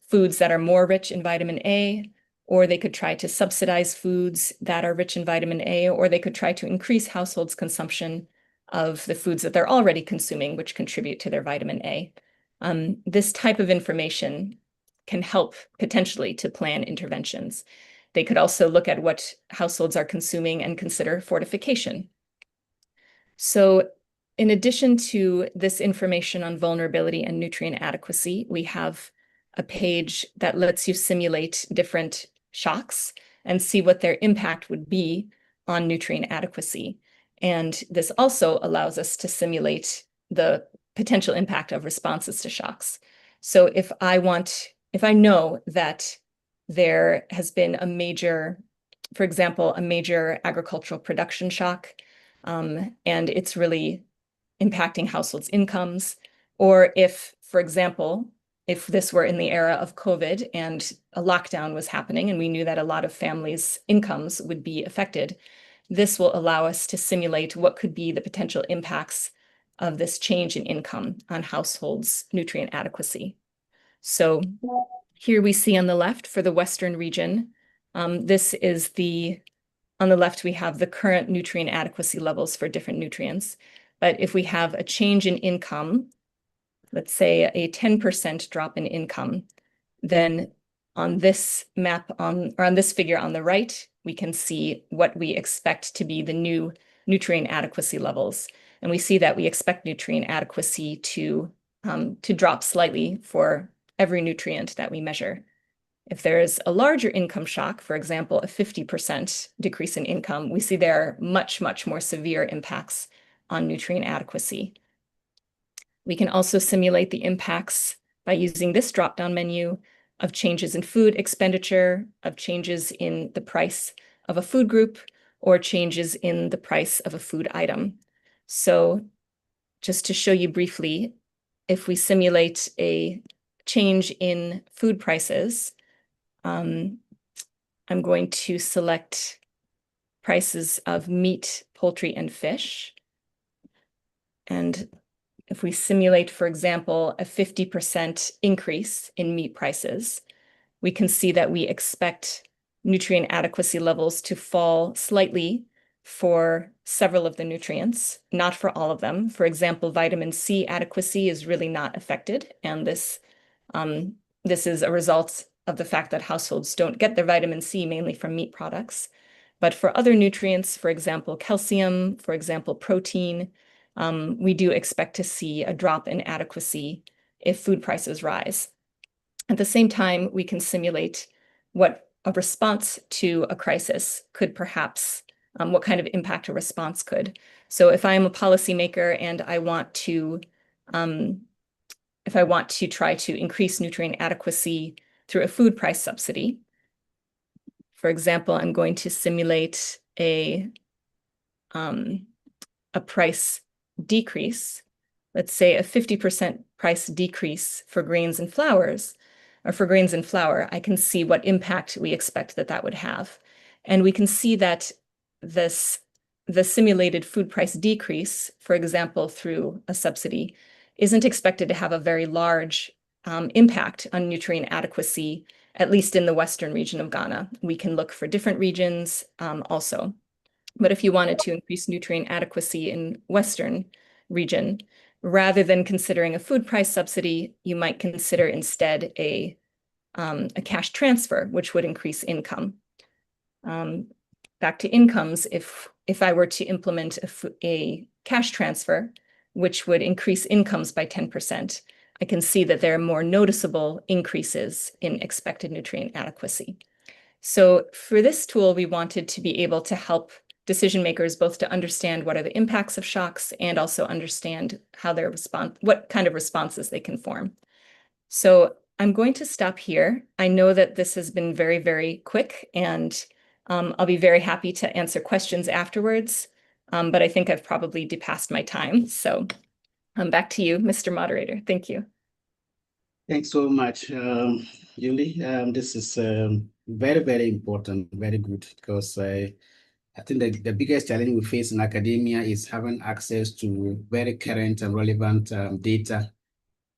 foods that are more rich in vitamin A, or they could try to subsidize foods that are rich in vitamin A, or they could try to increase households' consumption of the foods that they're already consuming, which contribute to their vitamin A. This type of information can help potentially to plan interventions. They could also look at what households are consuming and consider fortification. So in addition to this information on vulnerability and nutrient adequacy, we have a page that lets you simulate different shocks and see what their impact would be on nutrient adequacy. And this also allows us to simulate the potential impact of responses to shocks. So if I know that there has been a major, for example, a major agricultural production shock, and it's really impacting households' incomes, or if, for example, if this were in the era of COVID and a lockdown was happening and we knew that a lot of families' incomes would be affected, this will allow us to simulate what could be the potential impacts of this change in income on households' nutrient adequacy. So here we see on the left for the Western region, on the left, we have the current nutrient adequacy levels for different nutrients. But if we have a change in income, let's say a 10% drop in income, then on this map or on this figure on the right, we can see what we expect to be the new nutrient adequacy levels. And we see that we expect nutrient adequacy to drop slightly for every nutrient that we measure. If there is a larger income shock, for example, a 50% decrease in income, we see there are much, much more severe impacts on nutrient adequacy. We can also simulate the impacts by using this drop-down menu of changes in food expenditure, of changes in the price of a food group, or changes in the price of a food item. So just to show you briefly, if we simulate a change in food prices, I'm going to select prices of meat, poultry, and fish. And if we simulate, for example, a 50% increase in meat prices, we can see that we expect nutrient adequacy levels to fall slightly for several of the nutrients, not for all of them. For example, vitamin C adequacy is really not affected, and this is a result of the fact that households don't get their vitamin C mainly from meat products. But for other nutrients, for example, calcium, for example, protein, we do expect to see a drop in adequacy if food prices rise. At the same time, we can simulate what a response to a crisis could perhaps, what kind of impact a response could. So if I'm a policymaker and I want to, if I want to try to increase nutrient adequacy through a food price subsidy, for example, I'm going to simulate a price decrease, let's say a 50% price decrease for grains and flours, or for grains and flour, I can see what impact we expect that that would have. And we can see that the simulated food price decrease, for example, through a subsidy, isn't expected to have a very large impact on nutrient adequacy, at least in the western region of Ghana. We can look for different regions also. But if you wanted to increase nutrient adequacy in western region, rather than considering a food price subsidy, you might consider instead a cash transfer, which would increase income. Back to incomes, if I were to implement a cash transfer, which would increase incomes by 10%, I can see that there are more noticeable increases in expected nutrient adequacy. So for this tool, we wanted to be able to help decision makers both to understand what are the impacts of shocks and also understand how their what kind of responses they can form. So I'm going to stop here. I know that this has been very, very quick, and I'll be very happy to answer questions afterwards, but I think I've probably depassed my time. So back to you, Mr. Moderator. Thank you. Thanks so much, Julie. This is very, very important, very good, because I think the biggest challenge we face in academia is having access to very current and relevant data,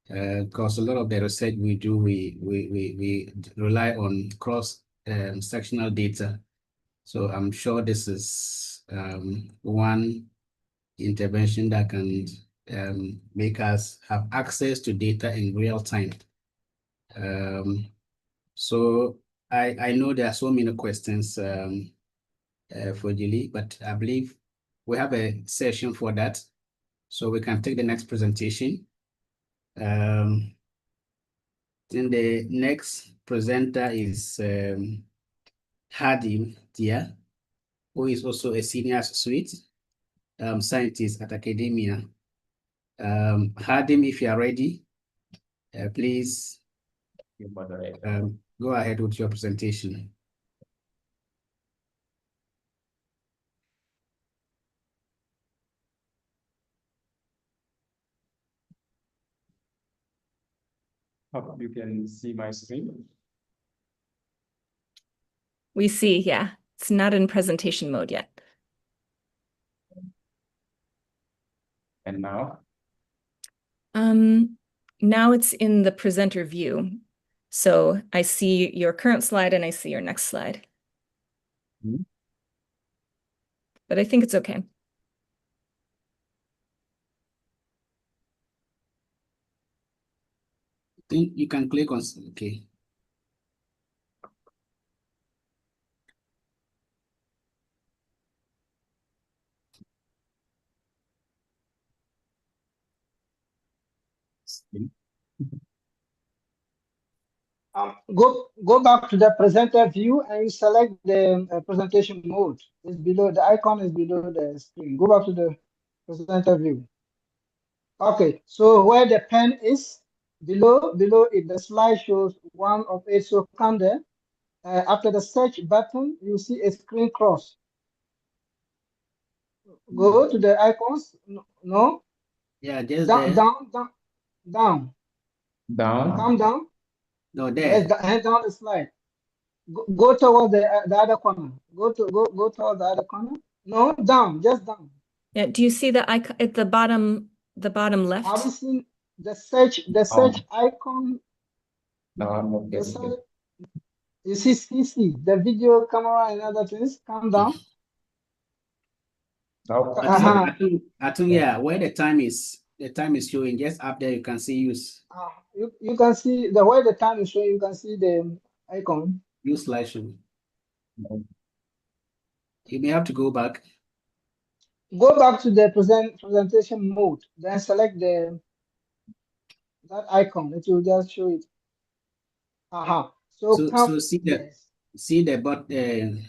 because a lot of the research we do, we rely on cross-sectional data. So I'm sure this is one intervention that can make us have access to data in real time. So I know there are so many questions for Julie, but I believe we have a session for that, so we can take the next presentation. Then the next presenter is Hadim Dia, who is also a senior associate scientist at academia. Hadim, if you are ready, please go ahead with your presentation. Hope you can see my screen. We see, yeah. It's not in presentation mode yet. And now? Now it's in the presenter view. So I see your current slide and I see your next slide. Mm-hmm. But I think it's okay. I think you can click on, okay. Go back to the presenter view and you select the presentation mode. It's below, the icon is below the screen. Go back to the presenter view. Okay, so where the pen is, below it, the slide shows one of it. So come there. After the search button, you see a screen cross. Go to the icons. No. Yeah, just down, there. down. Come down. No, there. Yes, hand down the slide. Go towards the other corner. Go towards the other corner. No, down, just down. Yeah. Do you see the icon at the bottom left? Have you seen the search icon? No, I'm not getting it. You see CC, the video camera and other things. Come down. No. I think yeah, where the time is showing, just up there you can see use. You can see where the time is showing, you can see the icon. Use slideshow. No. You may have to go back. Go back to the presentation mode, then select that icon. It will just show it. So see that. yes. see the button.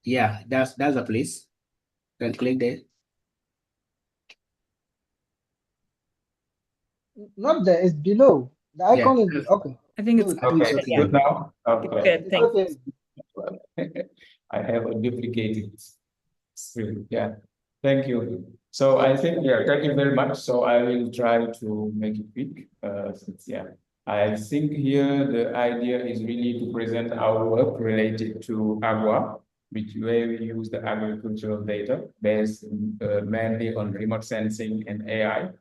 Yeah, that's a place. Then click there. Not there, it's below. The icon Yeah. is okay. I think it's Good. Okay, okay. it's good now? Okay. good. It's Thanks. okay. I have a duplicated screen. Yeah. Thank you. So I think, yeah, thank you very much. So I will try to make it quick. I think here the idea is really to present our work related to agua, where we use the agricultural data based mainly on remote sensing and AI.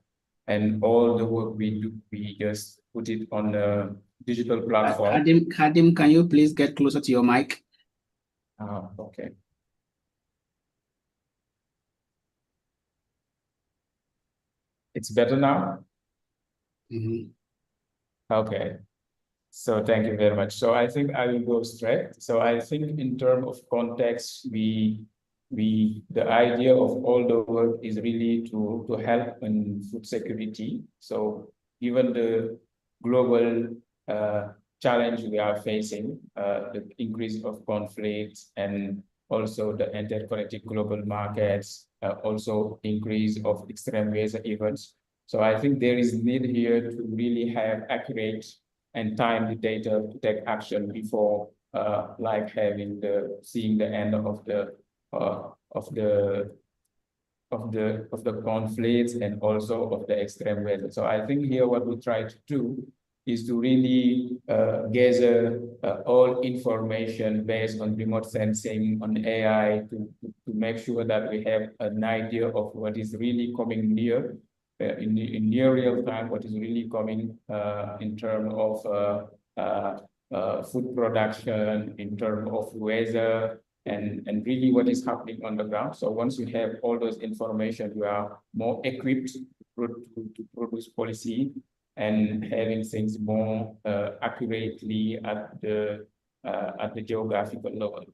And all the work we do, we just put it on the digital platform. Kadim, can you please get closer to your mic? Okay. It's better now? Mm-hmm. Okay. So thank you very much. So I think I will go straight. So I think in terms of context, the idea of all the work is really to help in food security. So given the global challenge we are facing, the increase of conflicts and also the interconnected global markets, also increase of extreme weather events. So I think there is need here to really have accurate and timely data to take action before like seeing the end of the conflicts and also of the extreme weather. So I think here what we try to do is to really gather all information based on remote sensing, on AI, to make sure that we have an idea of what is really coming near in near real time, what is really coming in terms of food production, in terms of weather, and really what is happening on the ground. So once you have all those information, you are more equipped to produce policy and having things more accurately at the geographical level.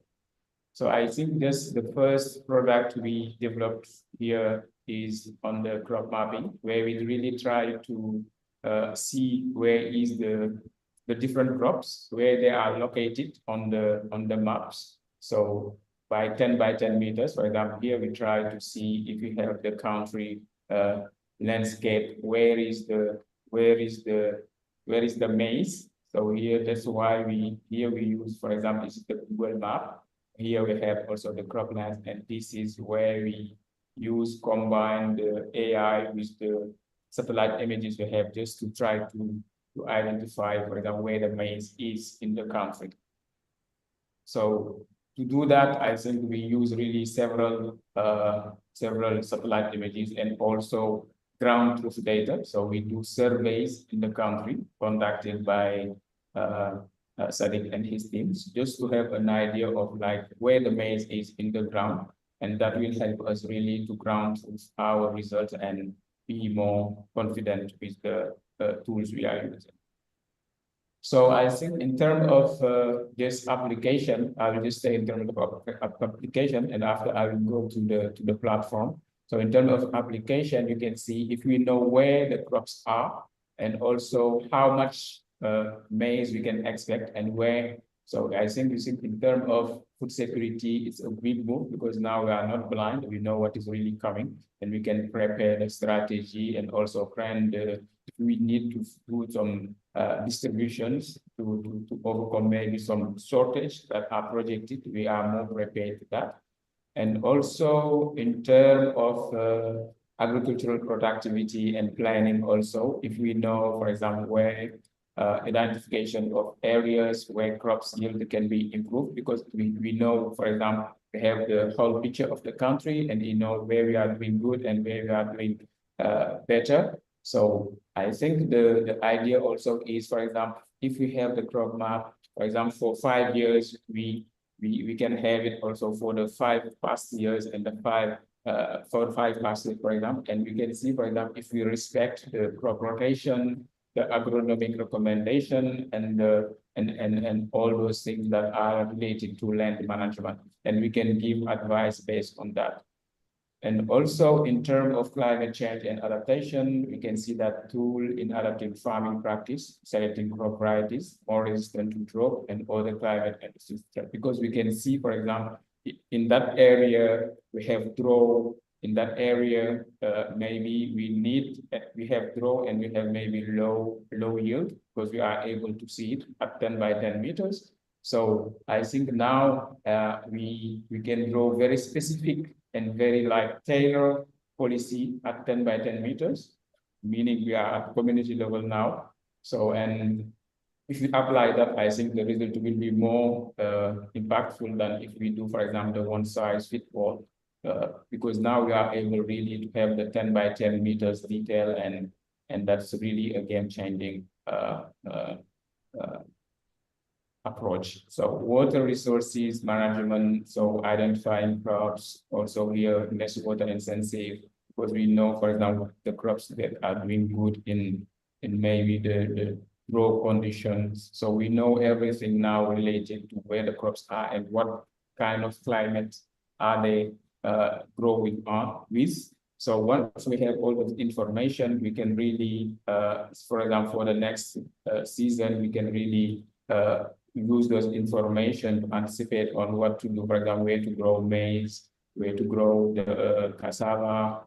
So I think this the first product we developed here is on the crop mapping, where we really try to see where is the different crops, where they are located on the maps. So by 10 by 10 meters, for example, here we try to see if we have the country landscape, where is the maize. So here, that's why we use, for example, this is the Google map. Here we have also the croplands, and this is where we combine the AI with the satellite images we have just to try to identify, for example, where the maize is in the country. So to do that, I think we use really several satellite images and also ground truth data. So we do surveys in the country conducted by Sadiq and his teams, just to have an idea of like where the maize is in the ground, and that will help us really to ground truth our results and be more confident with the tools we are using. So I think in terms of this application, I will just say in terms of application, and after I will go to the platform. So in terms of application, you can see if we know where the crops are and also how much maize we can expect and where. So I think in terms of food security, it's a big move because now we are not blind. We know what is really coming, and we can prepare the strategy and also plan if we need to do some distributions to overcome maybe some shortage that are projected. We are more prepared to that. And also in terms of agricultural productivity and planning also, if we know, for example, where identification of areas where crops yield can be improved, because we know, for example, we have the whole picture of the country and we know where we are doing good and where we are doing better. So I think the idea also is, for example, if we have the crop map, for example, for 5 years, we can have it also for the 5 past years and the 5 past years, for example, and we can see, for example, if we respect the crop rotation, the agronomic recommendation, and all those things that are related to land management, and we can give advice based on that. And also in terms of climate change and adaptation, we can see that tool in adaptive farming practice, selecting crop varieties more resistant to drought and other climate and disease threats. Because we can see, for example, in that area, we have drought. In that area, maybe we have drought and we have maybe low yield because we are able to see it at 10 by 10 meters. So I think now we can draw very specific and very tailored policy at 10 by 10 meters, meaning we are at community level now. So, and if we apply that, I think the result will be more impactful than if we do, for example, the one size fits all, because now we are able really to have the 10 by 10 meters detail, and that's really a game-changing approach. So water resources management, so identifying crops, also here less water intensive, because we know, for example, the crops that are doing good in maybe the grow conditions. So we know everything now related to where the crops are and what kind of climate are they growing on with. So once we have all the information, we can really, for example, for the next season, we can really use those information to anticipate on what to do, for example, where to grow maize, where to grow the cassava,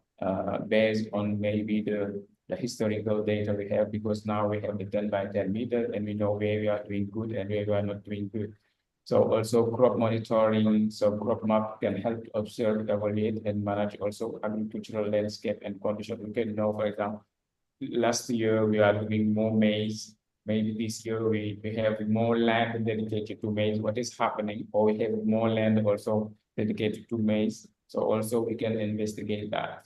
based on maybe the historical data we have, because now we have the 10 by 10 meters and we know where we are doing good and where we are not doing good. So also crop monitoring, so crop map can help observe, evaluate, and manage also agricultural landscape and condition. We can know, for example, last year we are doing more maize. Maybe this year we have more land dedicated to maize. What is happening? Or we have more land also dedicated to maize. So also we can investigate that.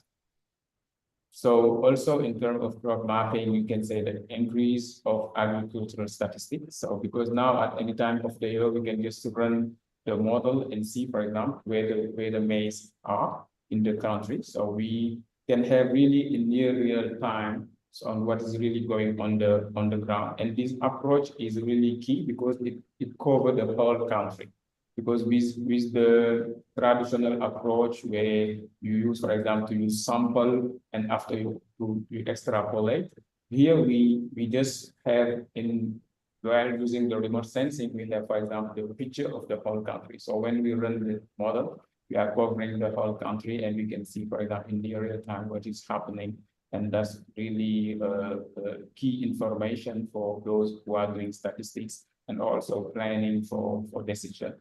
So also in terms of crop mapping, we can say the increase of agricultural statistics. So because now at any time of the year, we can just run the model and see, for example, where the maize are in the country. So we can have really in near real time on what is really going on the ground. And this approach is really key because it covers the whole country. Because with the traditional approach where you use, for example, you sample and after you extrapolate, here we just have while using the remote sensing, we have, for example, the picture of the whole country. So when we run the model, we are covering the whole country and we can see, for example, in the real time what is happening. And that's really key information for those who are doing statistics and also planning for decision.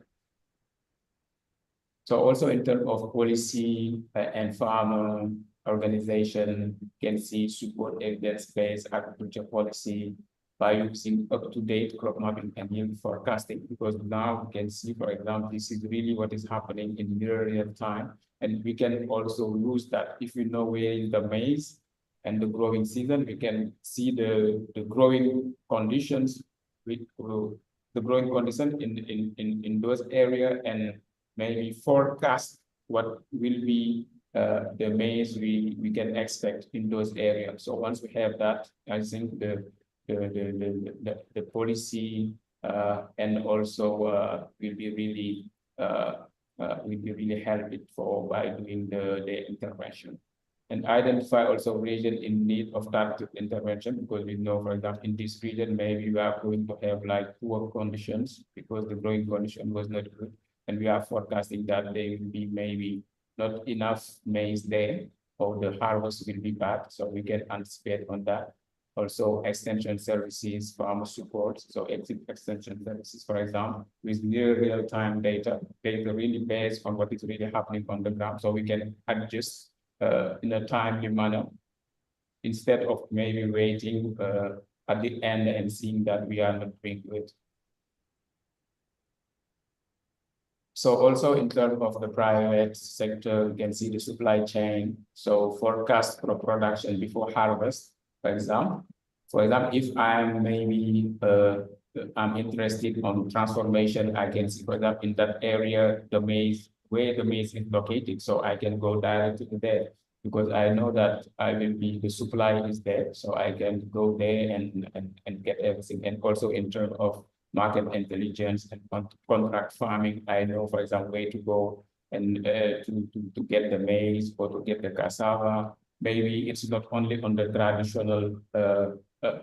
So also in terms of policy and farmer organization, you can see support evidence-based agriculture policy by using up-to-date crop mapping and yield forecasting, because now we can see, for example, this is really what is happening in real time. And we can also use that if we know where is the maize and the growing season, we can see the growing conditions with the growing condition in those areas and maybe forecast what will be the maize we can expect in those areas. So once we have that, I think the policy and also will be really helpful by doing the intervention. And identify also region in need of targeted intervention, because we know, for example, in this region, maybe we are going to have poor conditions because the growing condition was not good. And we are forecasting that there will be maybe not enough maize there, or the harvest will be bad. So we can anticipate on that. Also, extension services, farmer support. So extension services, for example, with near real-time data really based on what is really happening on the ground. So we can adjust in a timely manner instead of maybe waiting at the end and seeing that we are not doing good. So also in terms of the private sector, you can see the supply chain. So forecast crop production before harvest, for example. For example, if I'm maybe I'm interested on transformation, I can see, for example, in that area, the maize, where the maize is located. So I can go directly there because I know that the supply is there. So I can go there and get everything. And also in terms of market intelligence and contract farming, I know, for example, where to go and to get the maize or to get the cassava. Maybe it's not only on the traditional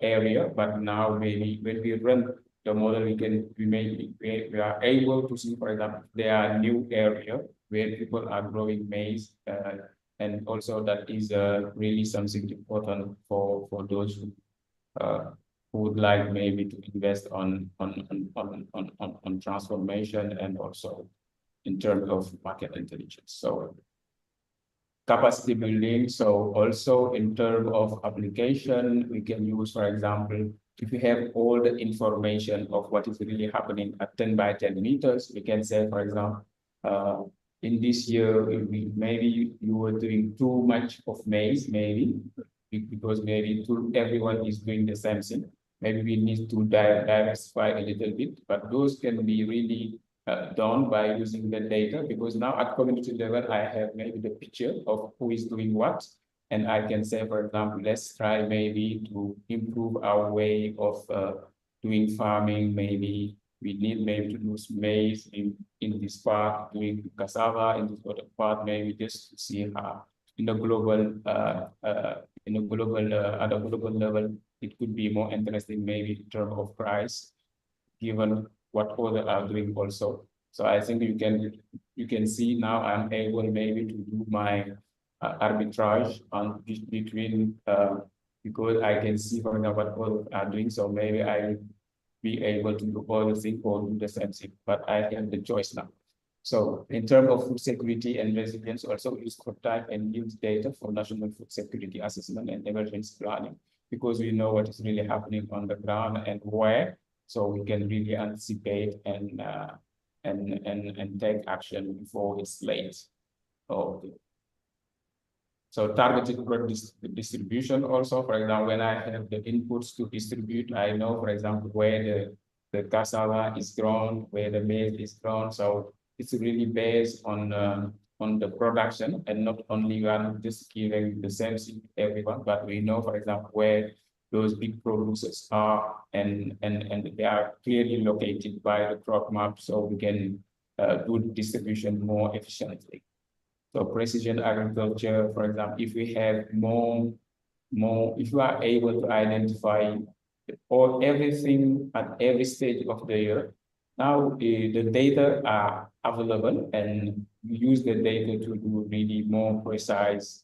area, but now maybe when we run the model, we are able to see, for example, there are new area where people are growing maize, and also that is really something important for those who would like maybe to invest on transformation and also in terms of market intelligence. So capacity building. So also in terms of application, we can use, for example, if we have all the information of what is really happening at 10 by 10 meters, we can say, for example, in this year, maybe you were doing too much of maize, maybe, because maybe everyone is doing the same thing. Maybe we need to diversify a little bit, but those can be really done by using the data, because now at community level, I have maybe the picture of who is doing what. And I can say, for example, let's try maybe to improve our way of doing farming. Maybe we need maybe to use maize in this part, doing cassava in this other part, maybe just to see how at a global level, it could be more interesting maybe in terms of price, given what others are doing also. So I think you can see now I'm able maybe to do my arbitrage on between because I can see, for example, what others are doing. So maybe I will be able to do all the things or do the same thing, but I have the choice now. So in terms of food security and resilience, also use contact and use data for national food security assessment and emergency planning, because we know what is really happening on the ground and where, so we can really anticipate and take action before it's late. Okay. So targeted product distribution also, for example, when I have the inputs to distribute, I know, for example, where the cassava is grown, where the maize is grown. So it's really based on the production, and not only one just giving the same thing to everyone, but we know, for example, where those big producers are, and they are clearly located by the crop map, so we can do distribution more efficiently. So precision agriculture, for example, if we have if you are able to identify everything at every stage of the year, now the data are available, and we use the data to do really more precise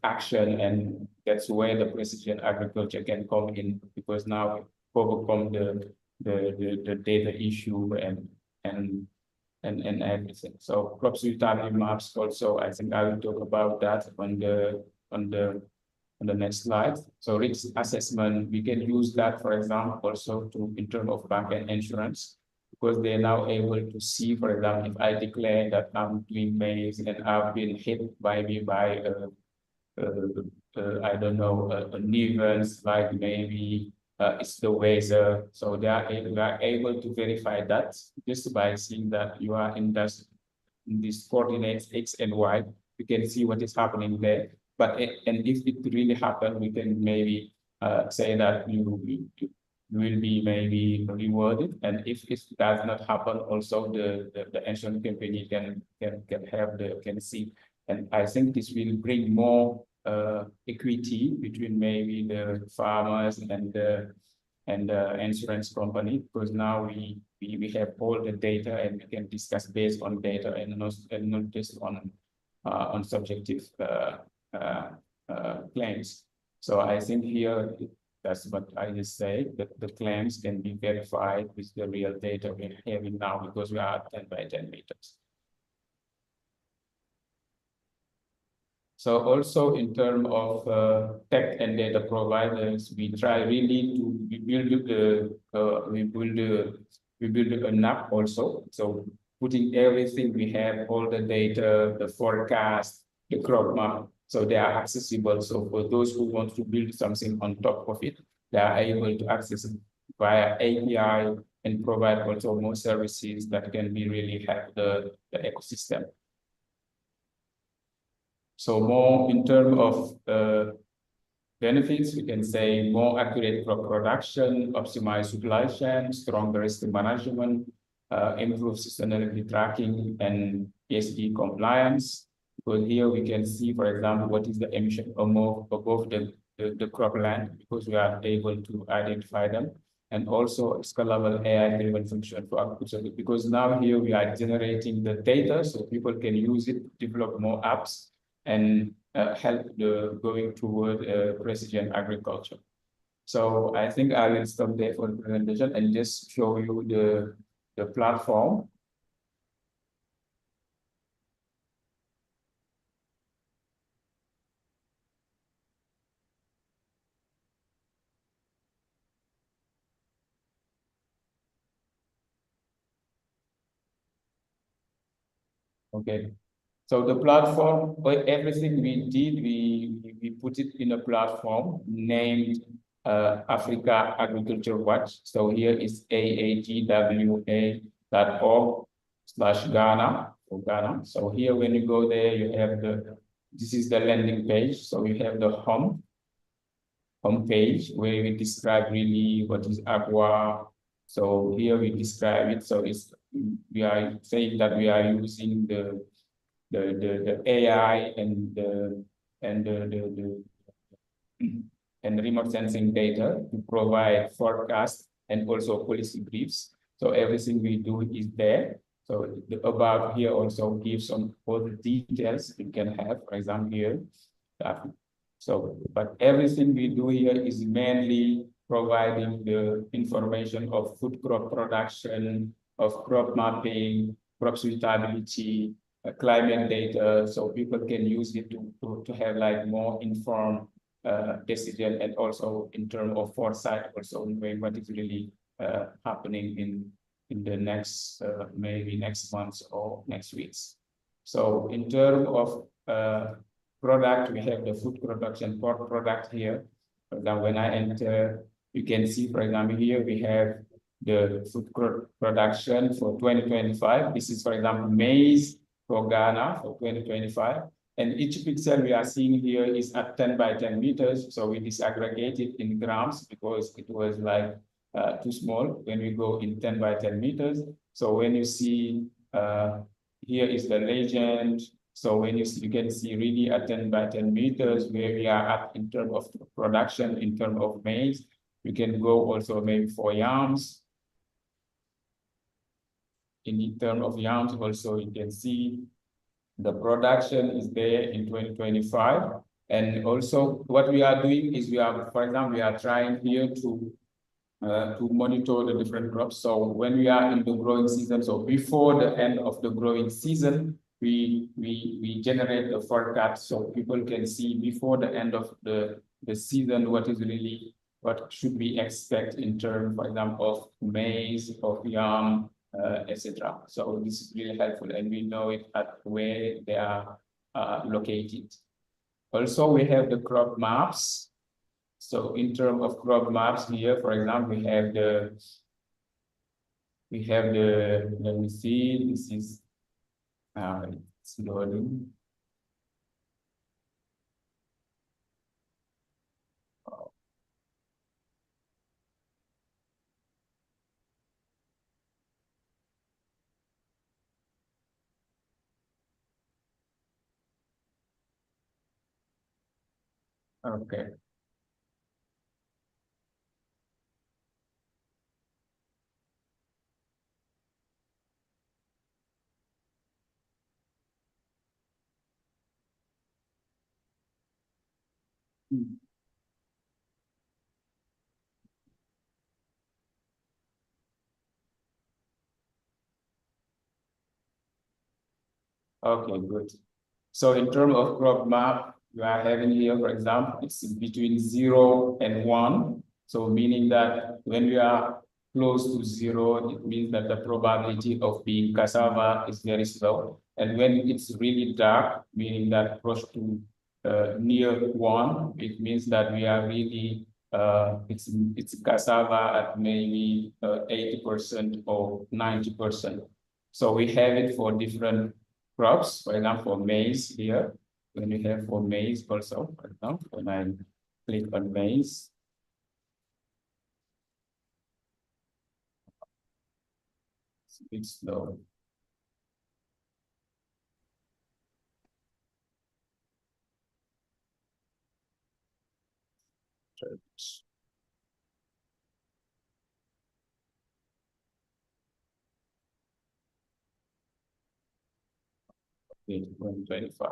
action, and that's where the precision agriculture can come in, because now we overcome the data issue and everything. So crop suitability maps also, I think I will talk about that on the next slide. So risk assessment, we can use that, for example, also in terms of bank and insurance, because they're now able to see, for example, if I declare that I'm doing maize and I've been hit by I don't know, an event, like maybe it's the weather. So they are able to verify that just by seeing that you are in these coordinates X and Y. You can see what is happening there. But and if it really happens, we can maybe say that you will be maybe rewarded. And if it does not happen, also the insurance company can see. And I think this will bring more equity between maybe the farmers and the insurance company, because now we have all the data, and we can discuss based on data and not just on subjective claims. So I think here that's what I just say, that the claims can be verified with the real data we're having now, because we are at 10 by 10 meters. So also in terms of tech and data providers, we try really to build an app also. So putting everything we have, all the data, the forecast, the crop map, so they are accessible. So for those who want to build something on top of it, they are able to access it via API and provide also more services that can be really help the ecosystem. So more in terms of benefits, we can say more accurate crop production, optimized supply chain, stronger risk management, improve sustainability tracking and ESG compliance. Because here we can see, for example, what is the emission above the cropland, because we are able to identify them, and also scalable AI-driven function for agriculture. Because now here we are generating the data, so people can use it to develop more apps and help going toward precision agriculture. So I think I will stop there for the presentation and just show you the platform. Okay. So the platform, everything we did, we put it in a platform named Africa Agriculture Watch. So here is aagwa.org/Ghana for Ghana. So here, when you go there, you have this is the landing page. So you have the home page where we describe really what is AGWA. So here we describe it. So we are saying that we are using the AI and the remote sensing data to provide forecasts and also policy briefs. So everything we do is there. So the above here also gives some other details you can have, for example, here. So, but everything we do here is mainly providing the information of food crop production, of crop mapping, crop suitability, climate data, so people can use it to have like more informed decision, and also in terms of foresight, also knowing what is really happening in the next maybe next months or next weeks. So in terms of product, we have the food production pork product here. For example, when I enter, you can see, for example, here we have the food production for 2025. This is, for example, maize for Ghana for 2025. And each pixel we are seeing here is at 10 by 10 meters. So we disaggregate it in grams because it was like too small when we go in 10 by 10 meters. So when you see here is the legend. So when you can see really at 10 by 10 meters where we are at in terms of production, in terms of maize. You can go also maybe for yams. In terms of yams also, you can see the production is there in 2025. And also what we are doing is for example, we are trying here to monitor the different crops. So when we are in the growing season, so before the end of the growing season, we generate the forecast so people can see before the end of the season what should we expect in terms, for example, of maize, of yam, etc. So this is really helpful, and we know it at where they are located. Also, we have the crop maps. So in terms of crop maps here, for example, we have the let me see, this is it's loading. Okay. Okay, good. So in terms of crop map, you are having here, for example, it's between 0 and 1. So meaning that when we are close to 0, it means that the probability of being cassava is very slow. And when it's really dark, meaning that close to near 1, it means that we are really it's cassava at maybe 80% or 90%. So we have it for different crops. For example, for maize here, when we have for maize also, for example, when I click on maize, a bit slow. Okay, 2025.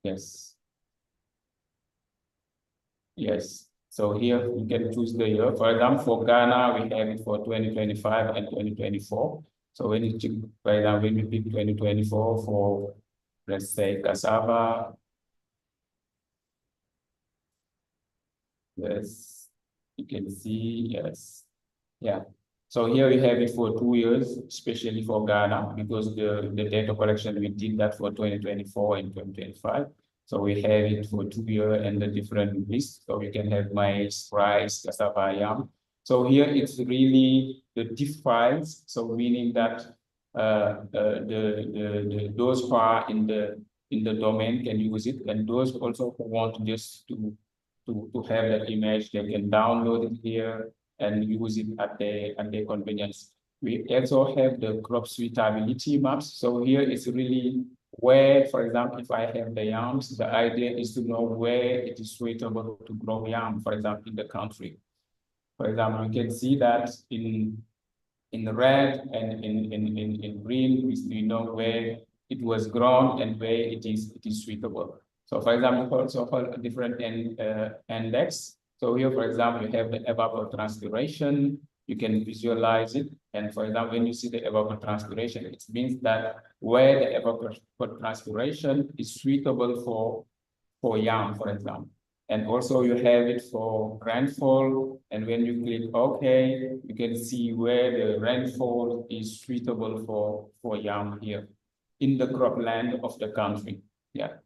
Yes. Yes. So here you can choose the year. For example, for Ghana, we have it for 2025 and 2024. So when you check, for example, when you pick 2024 for, let's say, cassava. Yes, you can see, yes. Yeah. So here we have it for 2 years, especially for Ghana, because the data collection, we did that for 2024 and 2025. So we have it for 2 years and the different lists. So we can have maize, rice, cassava, yam. So here it's really the diff files. So meaning that those who are in the domain can use it, and those also who want just to have that image, they can download it here and use it at their convenience. We also have the crop suitability maps. So here it's really where, for example, if I have the yams, the idea is to know where it is suitable to grow yam, for example, in the country. For example, you can see that in red and in green, we know where it was grown and where it is suitable. So for example, also for different index. So here, for example, you have the evapotranspiration. You can visualize it. And for example, when you see the evapotranspiration, it means that where the evapotranspiration is suitable for yam, for example. And also you have it for rainfall. And when you click OK, you can see where the rainfall is suitable for yam here in the cropland of the country. Yeah.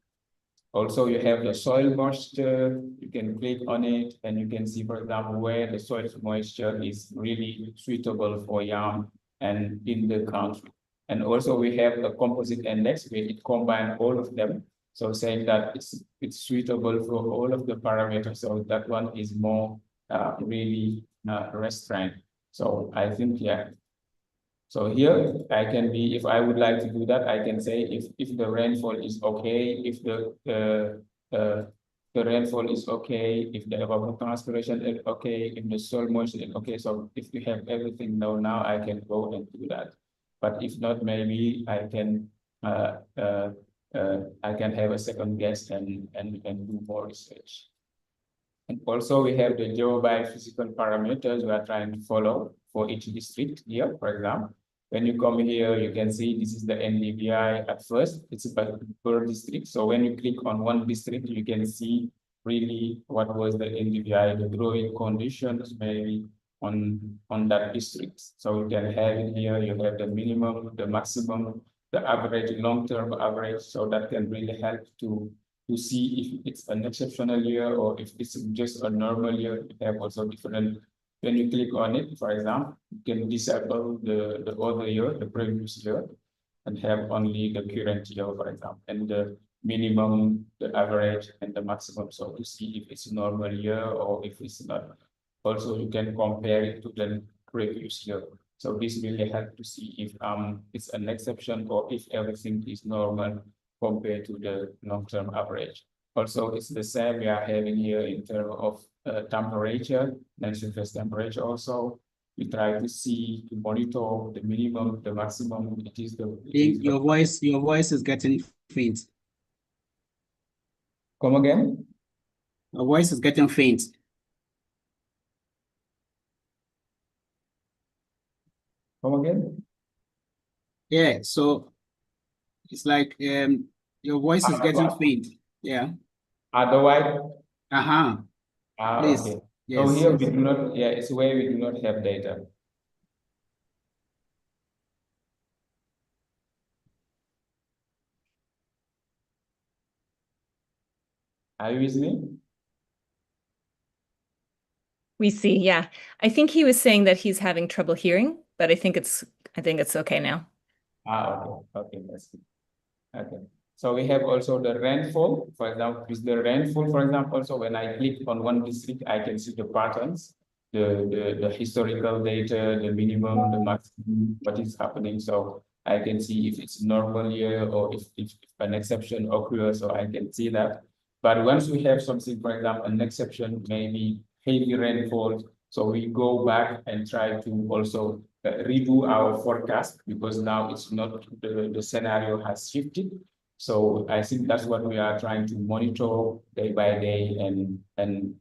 Also, you have the soil moisture. You can click on it and you can see, for example, where the soil moisture is really suitable for yam and in the country. And also we have a composite index where it combines all of them. So saying that it's suitable for all of the parameters. So that one is more really restrained. So I think, yeah. So here I can be, if I would like to do that, I can say if the rainfall is okay, if the rainfall is okay, if the evapotranspiration is okay, if the soil moisture is okay. So if we have everything now I can go and do that. But if not, maybe I can have a second guess and do more research. And also we have the geobiophysical parameters we are trying to follow for each district here, for example. When you come here, you can see this is the NDVI at first, it's per district. So when you click on one district, you can see really what was the NDVI, the growing conditions maybe on that district. So you can have it here, you have the minimum, the maximum, the average, long-term average. So that can really help to see if it's an exceptional year or if it's just a normal year. You have also different, when you click on it, for example, you can disable the other year, the previous year, and have only the current year, for example, and the minimum, the average, and the maximum. So to see if it's a normal year or if it's not. Also, you can compare it to the previous year. So this really helps to see if it's an exception or if everything is normal compared to the long-term average. Also, it's the same we are having here in terms of temperature, net surface temperature also. We try to see, to monitor the minimum, the maximum. Your voice is getting faint. Come again? Your voice is getting faint. Come again? Yeah, so it's like your voice is getting faint. Yeah. Otherwise? Please. Okay. Yes. So here we do not, yeah, it's where we do not have data. Are you with me? We see, yeah. I think he was saying that he's having trouble hearing, but I think it's okay now. Okay, that's good. Okay. So we have also the rainfall, for example, with the rainfall, for example, so when I click on one district, I can see the patterns. the historical data, the minimum, the maximum, what is happening. So I can see if it's normal year or if an exception occurs, so I can see that. But once we have something, for example, an exception, maybe heavy rainfall, so we go back and try to also redo our forecast, because now it's not, the scenario has shifted. So I think that's what we are trying to monitor day by day, and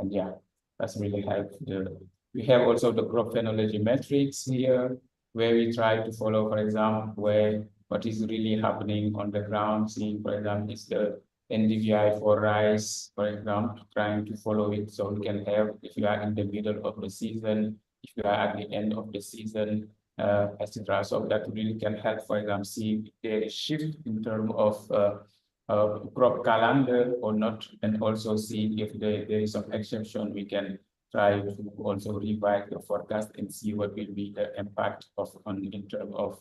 yeah, that's really helpful. We have also the crop phenology metrics here, where we try to follow, for example, what is really happening on the ground. Seeing, for example, is the NDVI for rice, for example, trying to follow it, so we can have, if you are in the middle of the season, if you are at the end of the season, etc. So that really can help, for example, see if there is shift in terms of crop calendar or not, and also see if there is some exception. We can try to also revise the forecast and see what will be the impact in terms of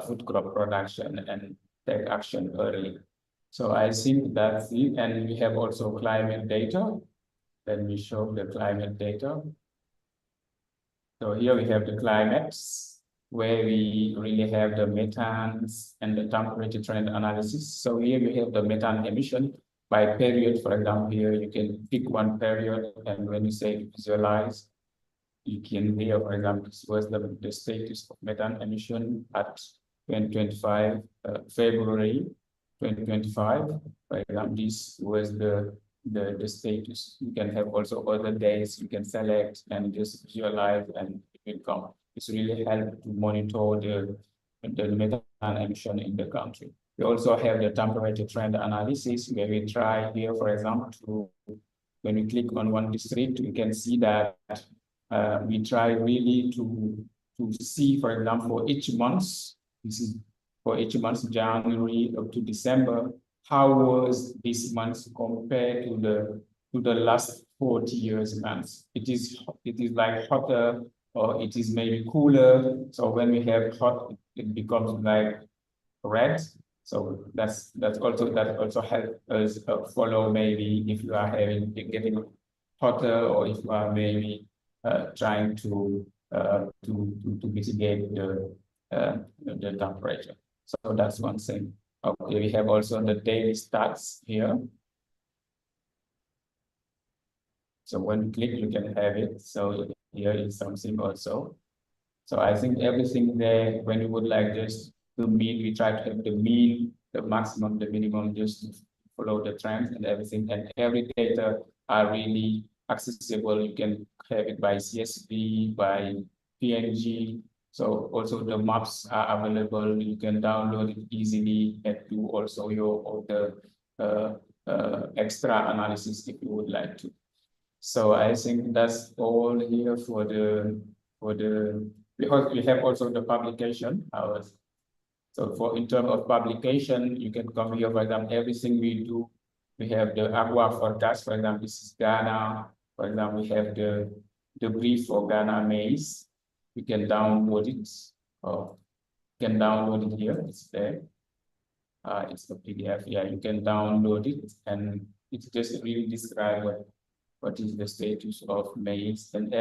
food crop production, and take action early. So I think that's it. And we have also climate data. Let me show the climate data. So here we have the climates, where we really have the methanes and the temperature trend analysis. So here we have the methane emission by period. For example, here you can pick one period, and when you say visualize, you can here, for example, this was the status of methane emission at 2025, February 2025. For example, this was the status. You can have also other days you can select and just visualize, and it will come. It's really help to monitor the methane emission in the country. We also have the temperature trend analysis, where we try here, for example, when we click on one district, we can see that we try really to see, for example, for each month, this is for each month, January up to December, how was this month compared to the last 40 years months? It is like hotter, or it is maybe cooler. So when we have hot, it becomes like red. So that also helps us follow, maybe if you are getting hotter, or if you are maybe trying to mitigate the temperature. So that's one thing. Okay, we have also the daily stats here. So when you click, you can have it. So here is something also. So I think everything there, when you would like just to mean, we try to have the mean, the maximum, the minimum, just to follow the trends and everything. And every data are really accessible. You can have it by CSV, by PNG. So also the maps are available. You can download it easily and do also your extra analysis if you would like to. So I think that's all here for the because we have also the publication hours. So in terms of publication, you can come here, for example, everything we do. We have the agua forecast, for example, this is Ghana. For example, we have the brief for Ghana maize. You can download it, or you can download it here, it's there. It's the PDF, yeah, you can download it, and it just really describes what is the status of maize, and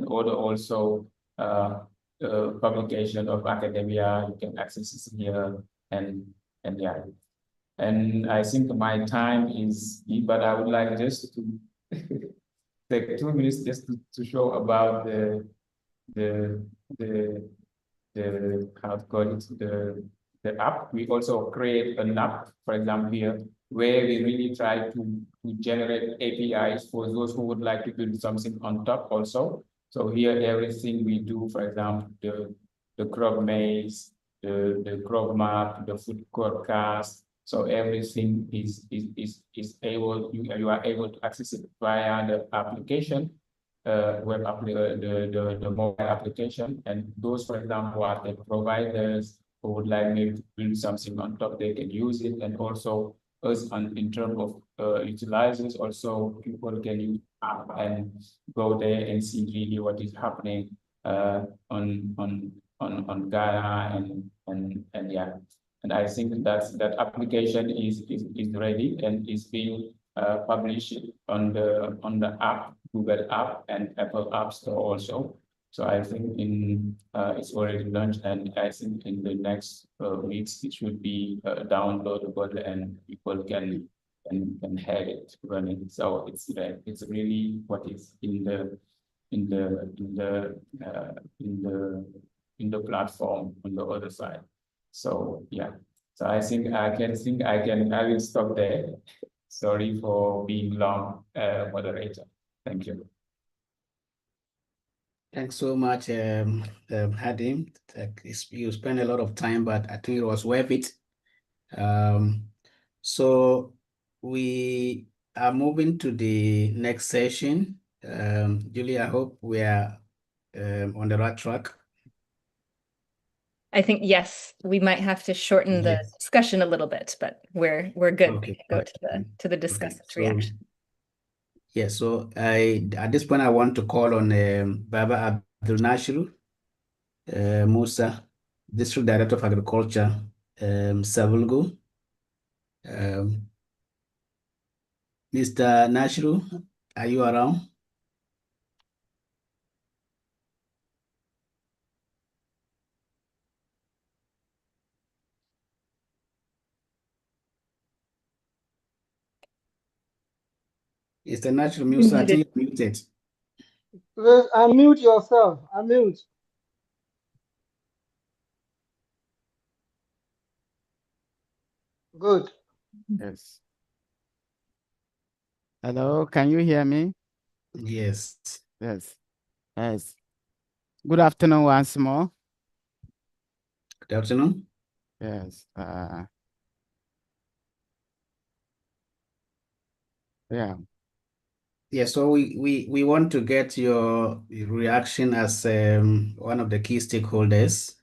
also publication of academia, you can access it here, and yeah. And I think my time is, but I would like just to take 2 minutes just to show about how to call it, the app. We also create an app, for example, here, where we really try to generate APIs for those who would like to build something on top also. So here, everything we do, for example, the crop maize, the crop map, the food forecast. So everything is able, you are able to access it via the application, web the mobile application. And those, for example, are the providers who would like maybe to build something on top, they can use it. And also us in terms of utilizers, also people can use app and go there and see really what is happening on Ghana, and yeah. And I think that application is ready and is being publish it on the app, Google app and Apple App Store also. So I think it's already launched, and I think in the next weeks it should be downloadable and people can have it running. So it's really what is in the platform on the other side. So yeah. So I will stop there. Sorry for being long, moderator. Thank you. Thanks so much, Hadim. You spent a lot of time, but I think it was worth it. So we are moving to the next session. Julie, I hope we are on the right track. I think, yes, we might have to shorten the Yes. discussion a little bit, but we're good. Okay. We can go to the discussed So, reaction. yeah, so at this point I want to call on Baba Abdul Nashiru Musa, District Director of Agriculture, Savulgo. Mr. Nashiru, are you around? Mr. Nashiru Musa, I think you're muted. Please unmute yourself. Unmute. Good. Yes. Hello, can you hear me? Yes. Yes. Yes. Good afternoon once more. Good afternoon. Yes. Yeah. Yeah, so we want to get your reaction as one of the key stakeholders.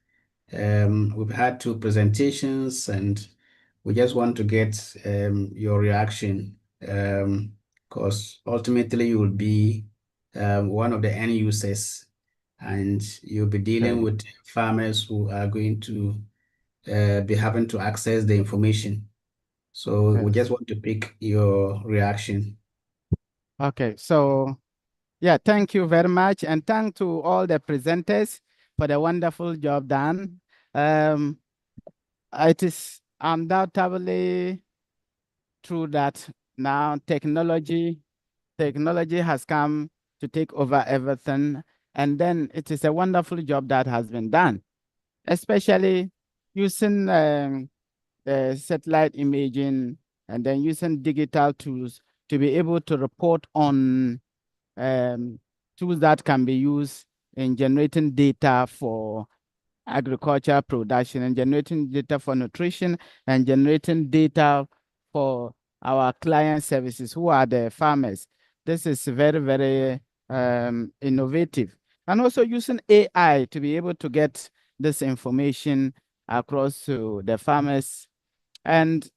We've had two presentations and we just want to get your reaction because ultimately you will be one of the end users and you'll be dealing with farmers who are going to be having to access the information. So we just want to pick your reaction. Okay, so yeah, thank you very much. And thank to all the presenters for the wonderful job done. It is undoubtedly true that now technology has come to take over everything. And then it is a wonderful job that has been done, especially using the satellite imaging and then using digital tools to be able to report on tools that can be used in generating data for agriculture production and generating data for nutrition and generating data for our client services, who are the farmers. This is very, very innovative. And also using AI to be able to get this information across to the farmers. And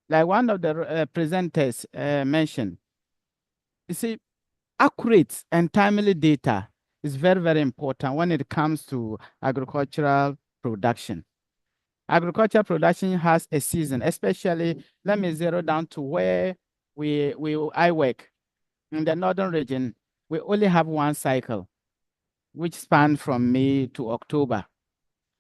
like one of the presenters mentioned, you see, accurate and timely data is very, very important when it comes to agricultural production. Agricultural production has a season, especially, let me zero down to where I work. In the northern region, we only have one cycle, which spans from May to October.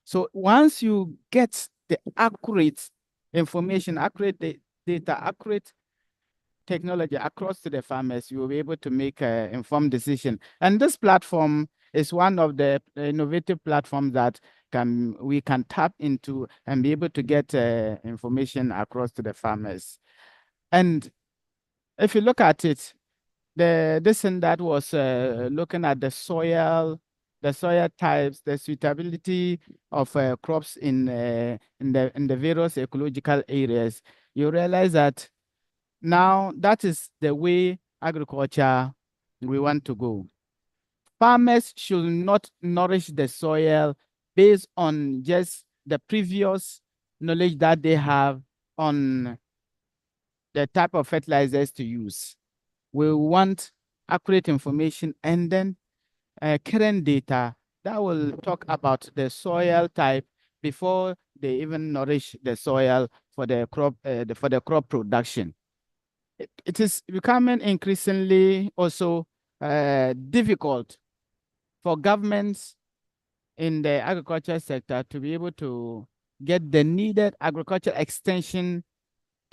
So once you get the accurate information, accurate data, accurate technology across to the farmers, you will be able to make an informed decision. And this platform is one of the innovative platforms that we can tap into and be able to get information across to the farmers. And if you look at it, this and that was looking at the soil types, the suitability of crops in the various ecological areas. You realize that now that is the way agriculture we want to go. Farmers should not nourish the soil based on just the previous knowledge that they have on the type of fertilizers to use. We want accurate information and then current data that will talk about the soil type before they even nourish the soil for the crop production. it is becoming increasingly also difficult for governments in the agriculture sector to be able to get the needed agricultural extension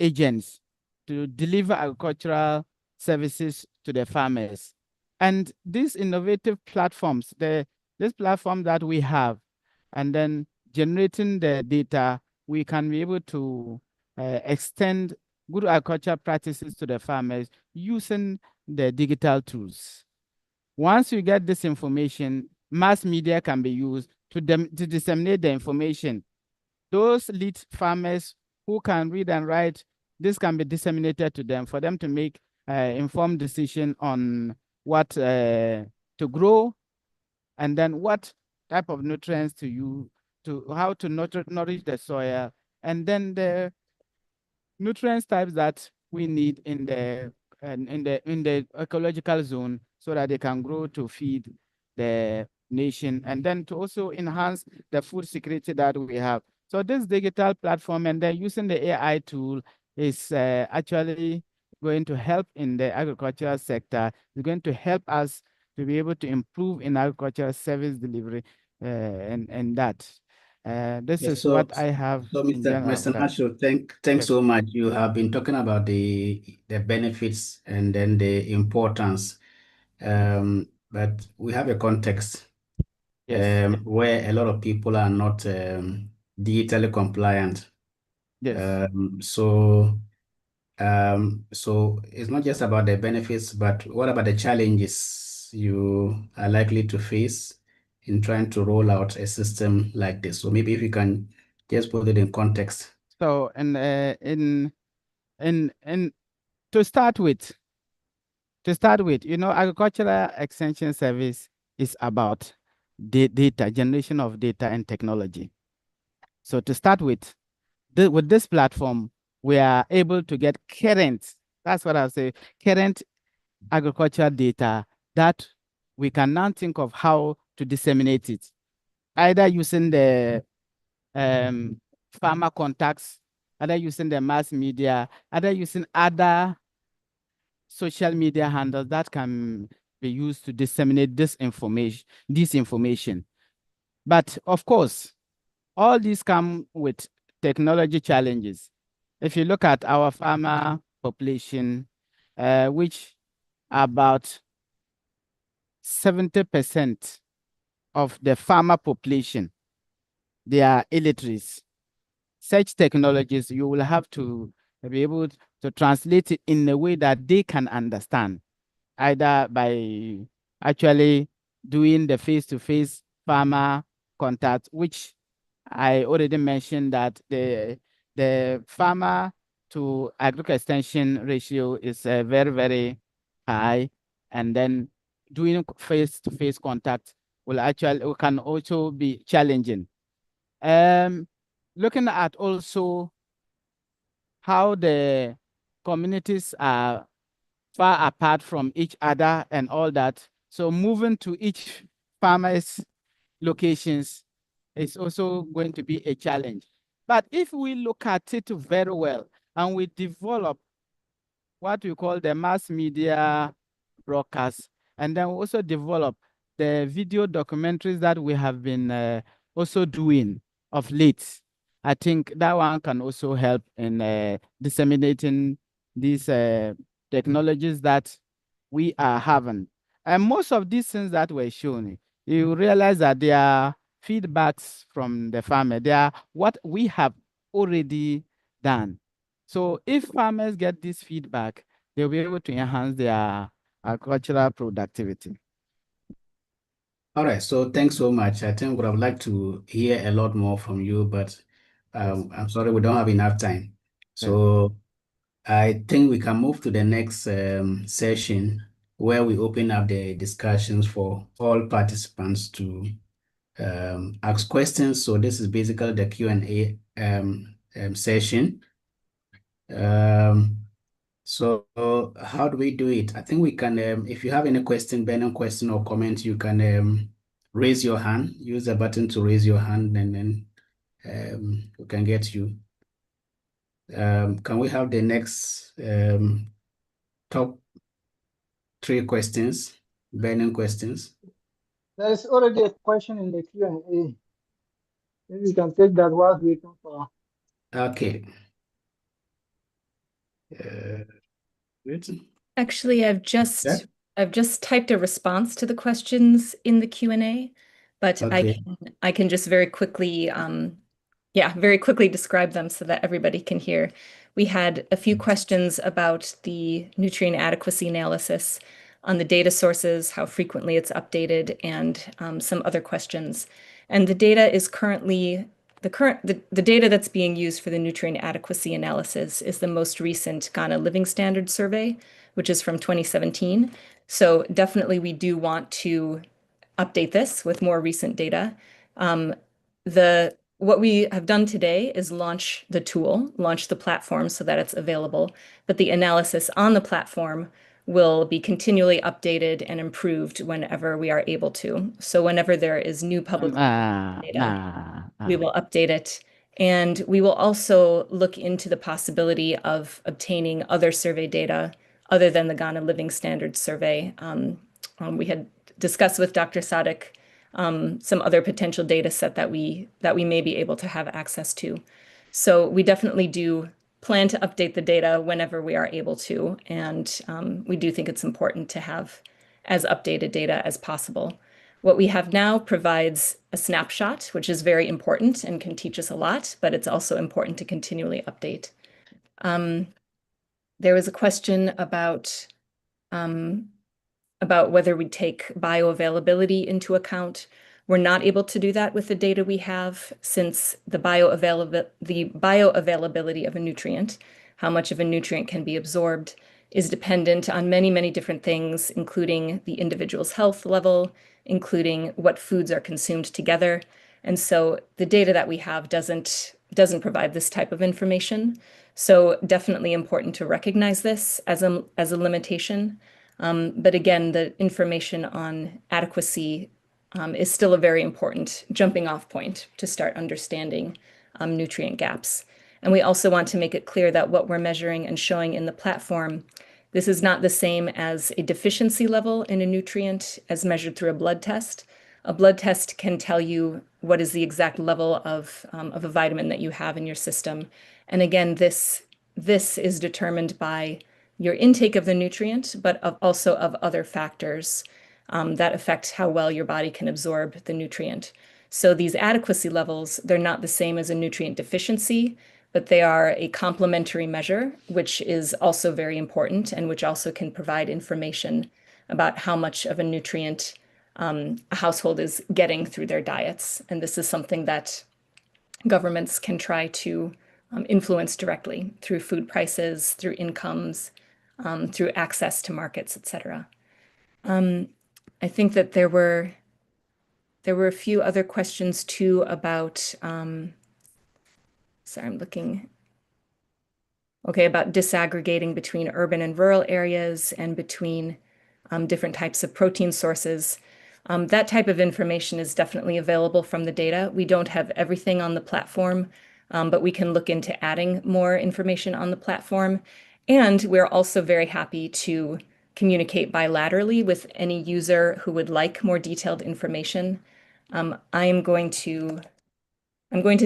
agents to deliver agricultural services to the farmers. And these innovative platforms, this platform that we have, and then generating the data, we can be able to extend good agricultural practices to the farmers using the digital tools. Once you get this information, mass media can be used to disseminate the information. Those lead farmers who can read and write, this can be disseminated to them for them to make informed decision on what to grow, and then what type of nutrients to use, to how to nourish the soil, and then the nutrients types that we need in the ecological zone so that they can grow to feed the nation, and then to also enhance the food security that we have. So this digital platform and then using the AI tool is actually going to help in the agricultural sector. It's going to help us to be able to improve in agricultural service delivery and that. This Yes, is what I have so in general. Mr. Marshall, thanks Yes. so much. You have been talking about the benefits and then the importance. But we have a context Yes. where a lot of people are not digitally compliant. Yes. So it's not just about the benefits, but what about the challenges you are likely to face in trying to roll out a system like this? So maybe if you can just put it in context. So, and to start with, agricultural extension service is about data, generation of data and technology. So to start with this platform, we are able to get current, that's what I'll say, current agricultural data that we can now think of how to disseminate it, either using the farmer contacts, either using the mass media, either using other social media handles that can be used to disseminate this information. But of course, all these come with technology challenges. If you look at our farmer population, which about 70% of the farmer population, they are illiterates. Such technologies, you will have to be able to translate it in a way that they can understand, either by actually doing the face-to-face farmer contact, which I already mentioned that the farmer to agricultural extension ratio is very, very high. And then doing face-to-face contact can also be challenging. Looking at also how the communities are far apart from each other and all that. So moving to each farmer's locations is also going to be a challenge. But if we look at it very well and we develop what we call the mass media broadcast, and then we also develop the video documentaries that we have been also doing of late, I think that one can also help in disseminating these technologies that we are having. And most of these things that were shown, you realize that they are feedbacks from the farmer. They are what we have already done. So if farmers get this feedback, they'll be able to enhance their agricultural productivity. All right, so thanks so much. I think would have liked to hear a lot more from you, but I'm sorry we don't have enough time. So I think we can move to the next session where we open up the discussions for all participants to ask questions. So this is basically the Q&A session. So how do we do it? I think we can, if you have any burning question or comment, you can raise your hand, use the button to raise your hand, and then we can get you. Can we have the next top 3 questions, burning questions. There is already a question in the Q&A. Maybe we can take that while waiting for. Okay. Wait. Actually, I've just typed a response to the questions in the Q&A, but Okay. I can just very quickly very quickly describe them so that everybody can hear. We had a few questions about the nutrient adequacy analysis on the data sources, how frequently it's updated, and some other questions. And the data is currently the data that's being used for the nutrient adequacy analysis is the most recent Ghana Living Standards Survey, which is from 2017. So definitely we do want to update this with more recent data. What we have done today is launch the tool, launch the platform so that it's available, but the analysis on the platform will be continually updated and improved whenever we are able to. So whenever there is new public data, we will update it. And we will also look into the possibility of obtaining other survey data other than the Ghana Living Standards Survey. We had discussed with Dr. Sadek some other potential data set that we may be able to have access to. So we definitely do plan to update the data whenever we are able to, and we do think it's important to have as updated data as possible. What we have now provides a snapshot, which is very important and can teach us a lot, but it's also important to continually update. There was a question about whether we take bioavailability into account. We're not able to do that with the data we have, since the bioavailability of a nutrient, how much of a nutrient can be absorbed, is dependent on many, many different things, including the individual's health level, including what foods are consumed together. And so the data that we have doesn't provide this type of information. So definitely important to recognize this as a limitation. But again, the information on adequacy is still a very important jumping off point to start understanding nutrient gaps. And we also want to make it clear that what we're measuring and showing in the platform, this is not the same as a deficiency level in a nutrient as measured through a blood test. A blood test can tell you what is the exact level of a vitamin that you have in your system. And again, this is determined by your intake of the nutrient, but also of other factors that affect how well your body can absorb the nutrient. So these adequacy levels, they're not the same as a nutrient deficiency, but they are a complementary measure, which is also very important and which also can provide information about how much of a nutrient a household is getting through their diets. And this is something that governments can try to influence directly through food prices, through incomes, through access to markets, etc. I think that there were a few other questions too about, sorry, I'm looking. Okay, about disaggregating between urban and rural areas and between different types of protein sources. That type of information is definitely available from the data. We don't have everything on the platform, but we can look into adding more information on the platform. And we're also very happy to communicate bilaterally with any user who would like more detailed information. I'm going to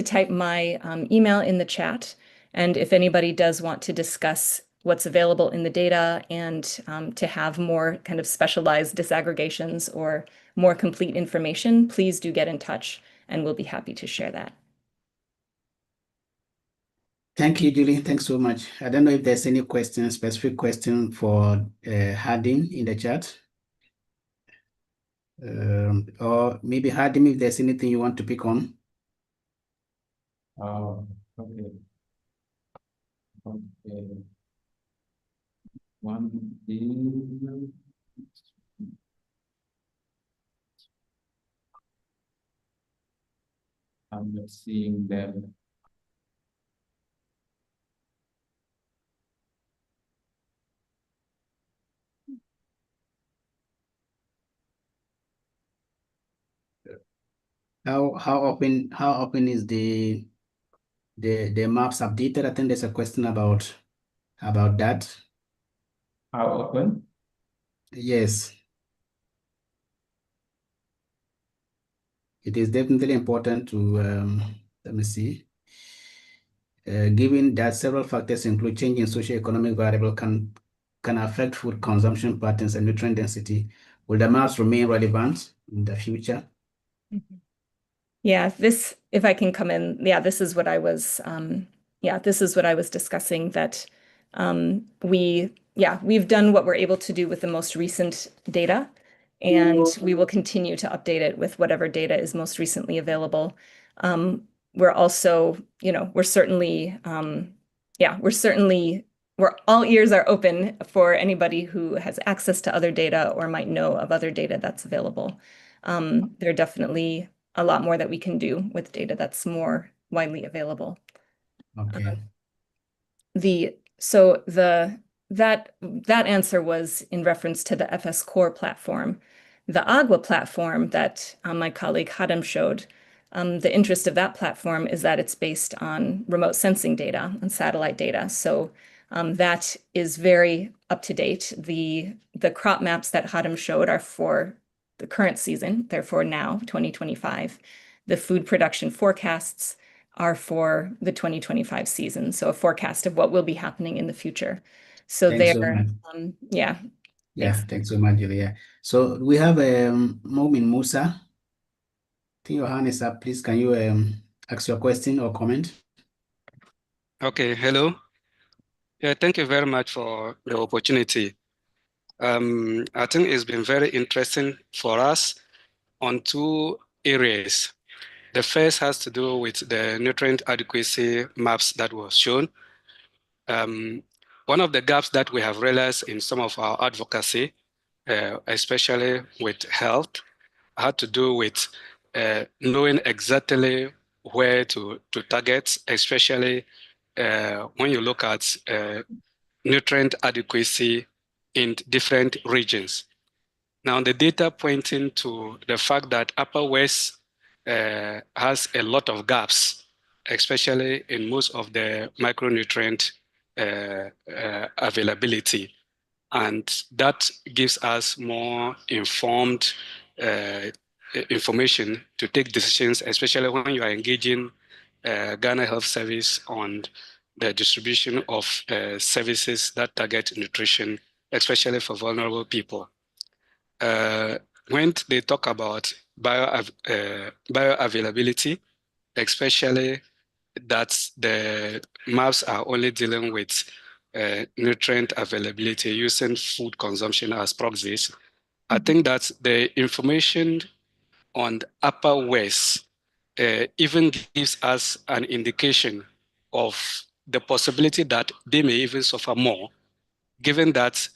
type my email in the chat. And if anybody does want to discuss what's available in the data and to have more kind of specialized disaggregations or more complete information, please do get in touch and we'll be happy to share that. Thank you, Julie. Thanks so much. I don't know if there's any question, specific question for Hardin in the chat. Or maybe Hardin, if there's anything you want to pick on. Okay. Okay. One is I'm not seeing them. How often is the maps updated? I think there's a question about that. are open. Yes. It is definitely important to, let me see. Given that several factors include changing socioeconomic variable can affect food consumption patterns and nutrient density, will the maps remain relevant in the future? Yeah, if I can come in, this is what I was, discussing, that we've done what we're able to do with the most recent data, and we will continue to update it with whatever data is most recently available. We're also, we're all ears are open for anybody who has access to other data or might know of other data that's available. There are definitely a lot more that we can do with data that's more widely available. Okay. That answer was in reference to the FS Core platform. The Agua platform that my colleague Hadam showed, the interest of that platform is that it's based on remote sensing data and satellite data. So that is very up to date. The crop maps that Hadam showed are for the current season, they're for now, 2025. The food production forecasts are for the 2025 season. So a forecast of what will be happening in the future. So Thanks so there, much. yeah. Yeah, Thanks. thanks so much, Julia. So we have Momin Musa. I think your hand is up. Please, can you ask your question or comment? Okay, hello. Yeah, thank you very much for the opportunity. I think it's been very interesting for us on two areas. The first has to do with the nutrient adequacy maps that was shown. One of the gaps that we have realized in some of our advocacy, especially with health, had to do with knowing exactly where to target, especially when you look at nutrient adequacy in different regions. Now, the data pointing to the fact that Upper West has a lot of gaps, especially in most of the micronutrient availability. And that gives us more informed information to take decisions, especially when you are engaging Ghana Health Service on the distribution of services that target nutrition, especially for vulnerable people. When they talk about bioavailability, especially that the maps are only dealing with nutrient availability using food consumption as proxies, I think that the information on the Upper West even gives us an indication of the possibility that they may even suffer more, given that,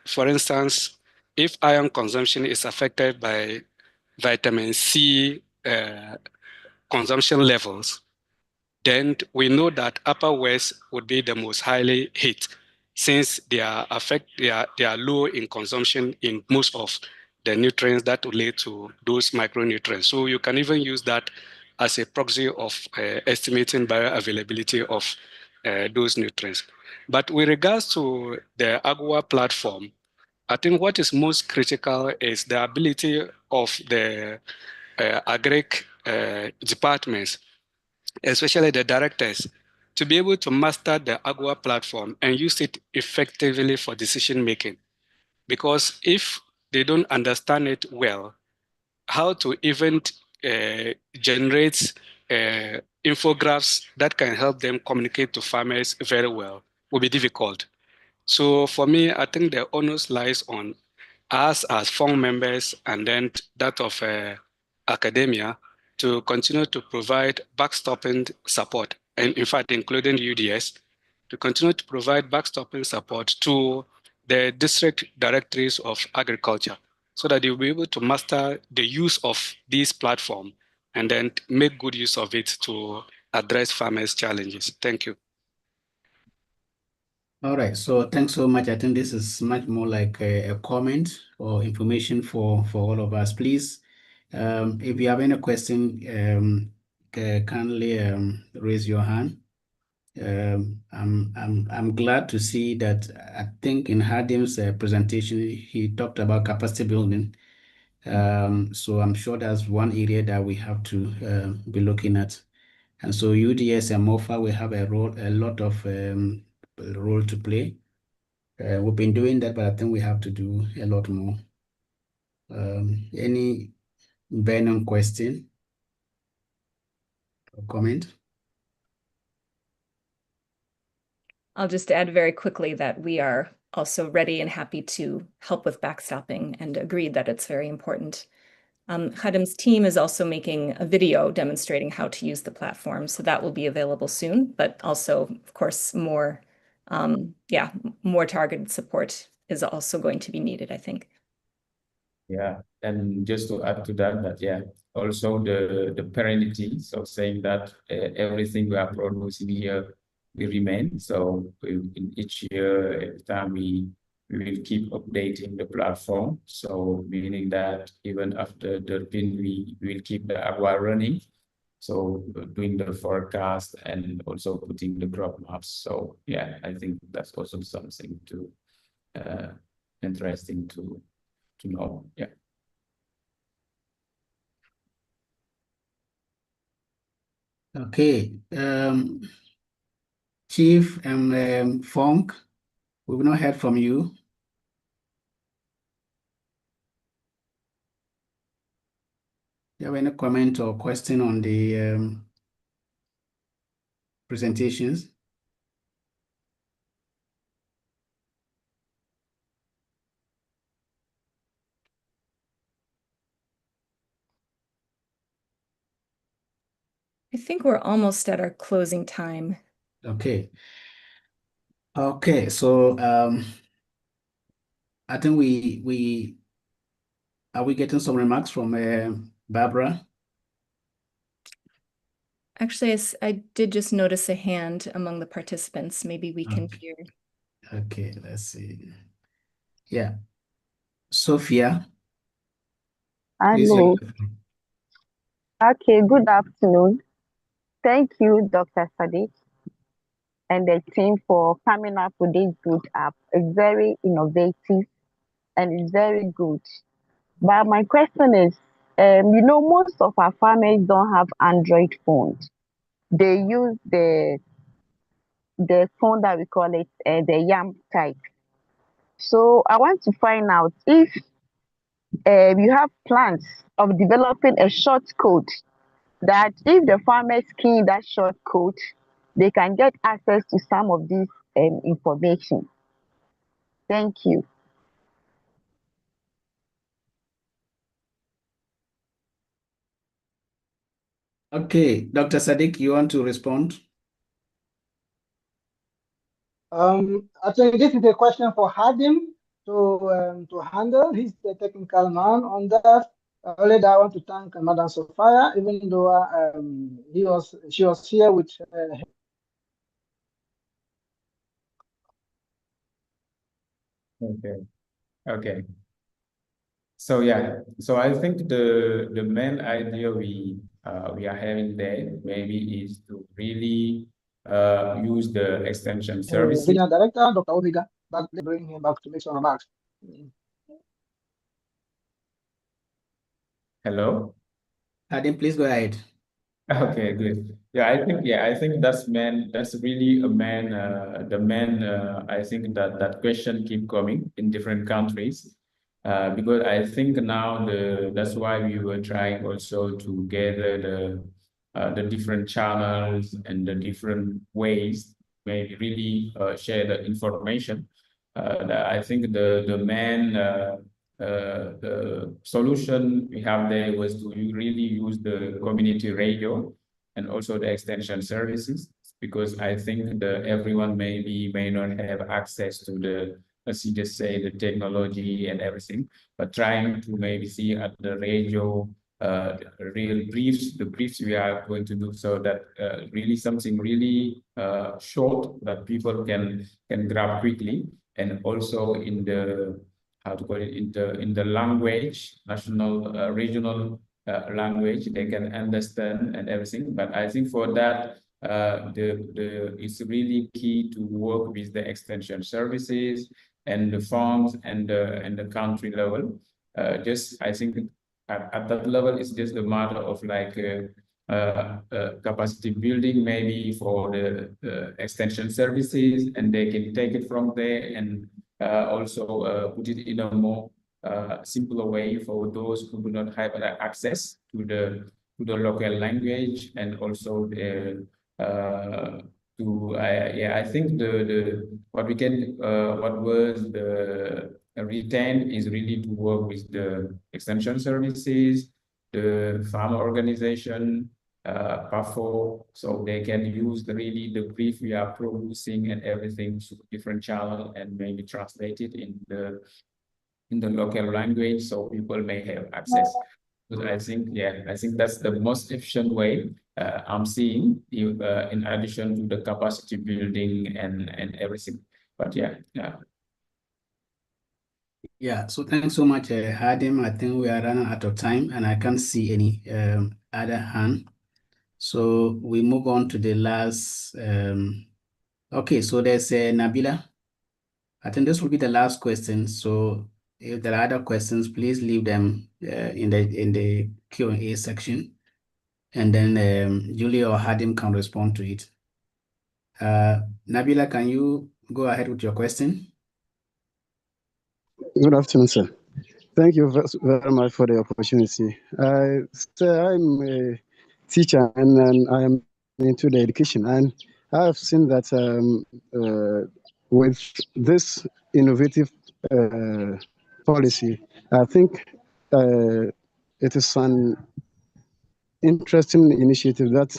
for instance, if iron consumption is affected by vitamin C consumption levels, then we know that Upper West would be the most highly hit, since they are low in consumption in most of the nutrients that relate to those micronutrients. So you can even use that as a proxy of estimating bioavailability of those nutrients. But with regards to the Agua platform, I think what is most critical is the ability of the agric departments, especially the directors, to be able to master the Agua platform and use it effectively for decision making. Because if they don't understand it well, how to even generate infographics that can help them communicate to farmers very well will be difficult. So for me, I think the onus lies on us as fund members and then that of academia to continue to provide backstopping support, and in fact, including UDS, to continue to provide backstopping support to the district directories of agriculture so that you'll be able to master the use of this platform and then make good use of it to address farmers' challenges. Thank you. All right, so thanks so much. I think this is much more like a comment or information for all of us. Please, if you have any question, kindly raise your hand. I'm glad to see that. I think in Hadim's presentation, he talked about capacity building. So I'm sure that's one area that we have to be looking at. And so UDS and MOFA, we have a lot of role to play. We've been doing that, but I think we have to do a lot more. Any burning question or comment? I'll just add very quickly that we are also ready and happy to help with backstopping and agreed that it's very important. Khadim's team is also making a video demonstrating how to use the platform, so that will be available soon, but also, of course, more targeted support is also going to be needed, I think. Yeah, and just to add to that, yeah, also the perennity, so saying that everything we are producing here will remain. So in each year, every time we will keep updating the platform. So meaning that even after DERPIn, we will keep the agua running. So doing the forecast and also putting the crop maps. So yeah, I think that's also something to interesting to know. Yeah. Okay. Chief Fong, we've not heard from you. Do you have any comment or question on the presentations? I think we're almost at our closing time. Okay. Okay, so I think we are we getting some remarks from Barbara? Actually, I did just notice a hand among the participants. Maybe we can hear. Okay, let's see. Yeah. Sophia, please. Hello. Okay, good afternoon. Thank you, Dr. Sadiq and the team for coming up with this good app. It's very innovative and it's very good. But my question is, most of our farmers don't have Android phones. They use the phone that we call it the YAM type. So I want to find out if you have plans of developing a short code that if the farmers key that short code, they can get access to some of this information. Thank you. Okay, Dr. Sadiq, you want to respond? I think this is a question for Hadim to handle. He's the technical man on that. Already, I want to thank Madam Sophia, even though she was here with. Okay. So yeah, so I think the main idea we are having there maybe is to really use the extension services. Regional Director, Dr. Obiga, bring him back to make some remarks. Hello? Hadim, please go ahead. Okay, good. Yeah, I think that's really the main I think that question keep coming in different countries. Because I think now that's why we were trying also to gather the different channels and the different ways maybe really share the information. I think the main the solution we have there was to really use the community radio and also the extension services, because I think everyone may not have access to let's just say the technology and everything, but trying to maybe see at the radio the briefs we are going to do, so that really something really short that people can grab quickly, and also in the how to call it in the language, national regional language they can understand and everything. But I think for that it's really key to work with the extension services and the farms and the country level. Just I think at that level, it's just a matter of like capacity building, maybe for the extension services, and they can take it from there and also put it in a more simpler way for those who do not have access to the local language, and also the I think what was the retained is really to work with the extension services, the farmer organization, PAFO, so they can use really the brief we are producing and everything to different channel and maybe translate it in the local language so people may have access. But I think that's the most efficient way I'm seeing, in addition to the capacity building and everything. But yeah. Yeah, so thanks so much, Hadim. I think we are running out of time and I can't see any other hand. So we move on to the last. Okay, so there's Nabila. I think this will be the last question. So if there are other questions, please leave them in the Q&A section, and then Julia or Hadim can respond to it. Nabila, can you go ahead with your question? Good afternoon, sir. Thank you very much for the opportunity. Sir, I'm a teacher and I am into the education, and I have seen that with this innovative policy, I think it is an interesting initiative that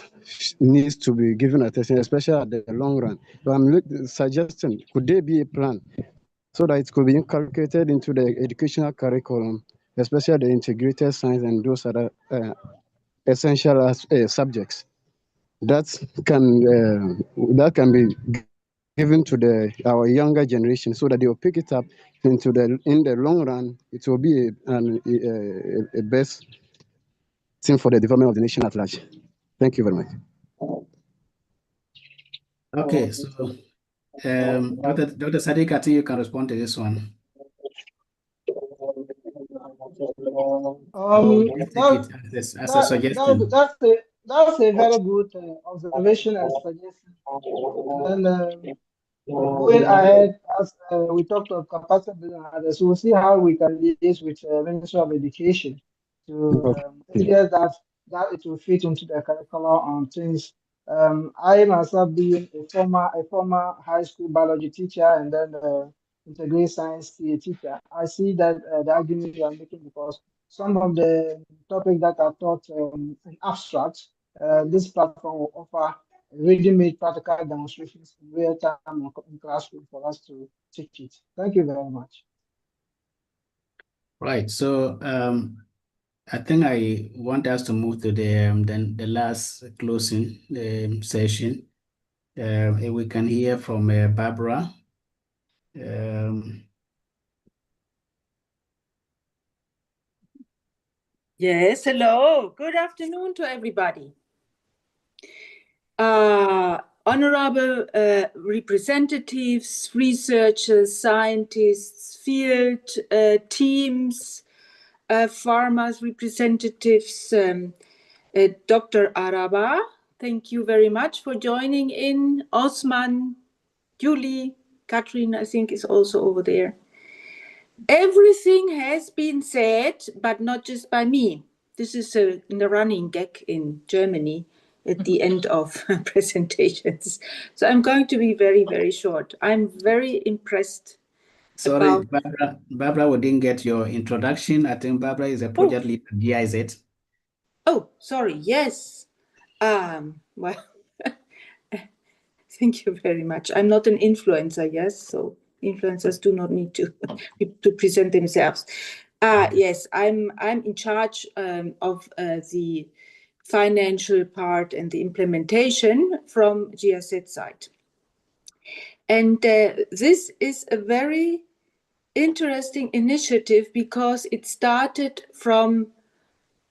needs to be given attention, especially at the long run. So I'm suggesting, could there be a plan so that it could be inculcated into the educational curriculum, especially the integrated science and those other essential subjects that can be given to our younger generation, so that they will pick it up in the long run. It will be a best thing for the development of the nation at large. Thank you very much. Okay, so Dr. Sadiq, I think you can respond to this one. As a suggestion. That's a very good observation and suggestion. And then going ahead, as we talked of capacity building, so we'll see how we can liaise with Ministry of Education to get that it will fit into the curriculum and things. I myself being a former high school biology teacher and then integrated science teacher, I see that the argument you are making, because some of the topics that are taught in abstract, this platform will offer ready-made practical demonstrations in real time in classroom for us to teach it. Thank you very much. Right. So I think I want us to move to the last closing session. If we can hear from Barbara. Yes, hello. Good afternoon to everybody. Honorable representatives, researchers, scientists, field teams, farmers, representatives, Dr. Araba, thank you very much for joining in. Osman, Julie, Katrin, I think is also over there. Everything has been said, but not just by me. This is in the running gag in Germany at the end of presentations. So I'm going to be very, very short. I'm very impressed. Sorry, Barbara, we didn't get your introduction. I think Barbara is a project lead at GIZ. Oh, sorry. Yes. Well, thank you very much. I'm not an influencer, yes, so influencers do not need to present themselves. Yes, I'm in charge of the financial part and the implementation from GIZ side. And this is a very interesting initiative because it started from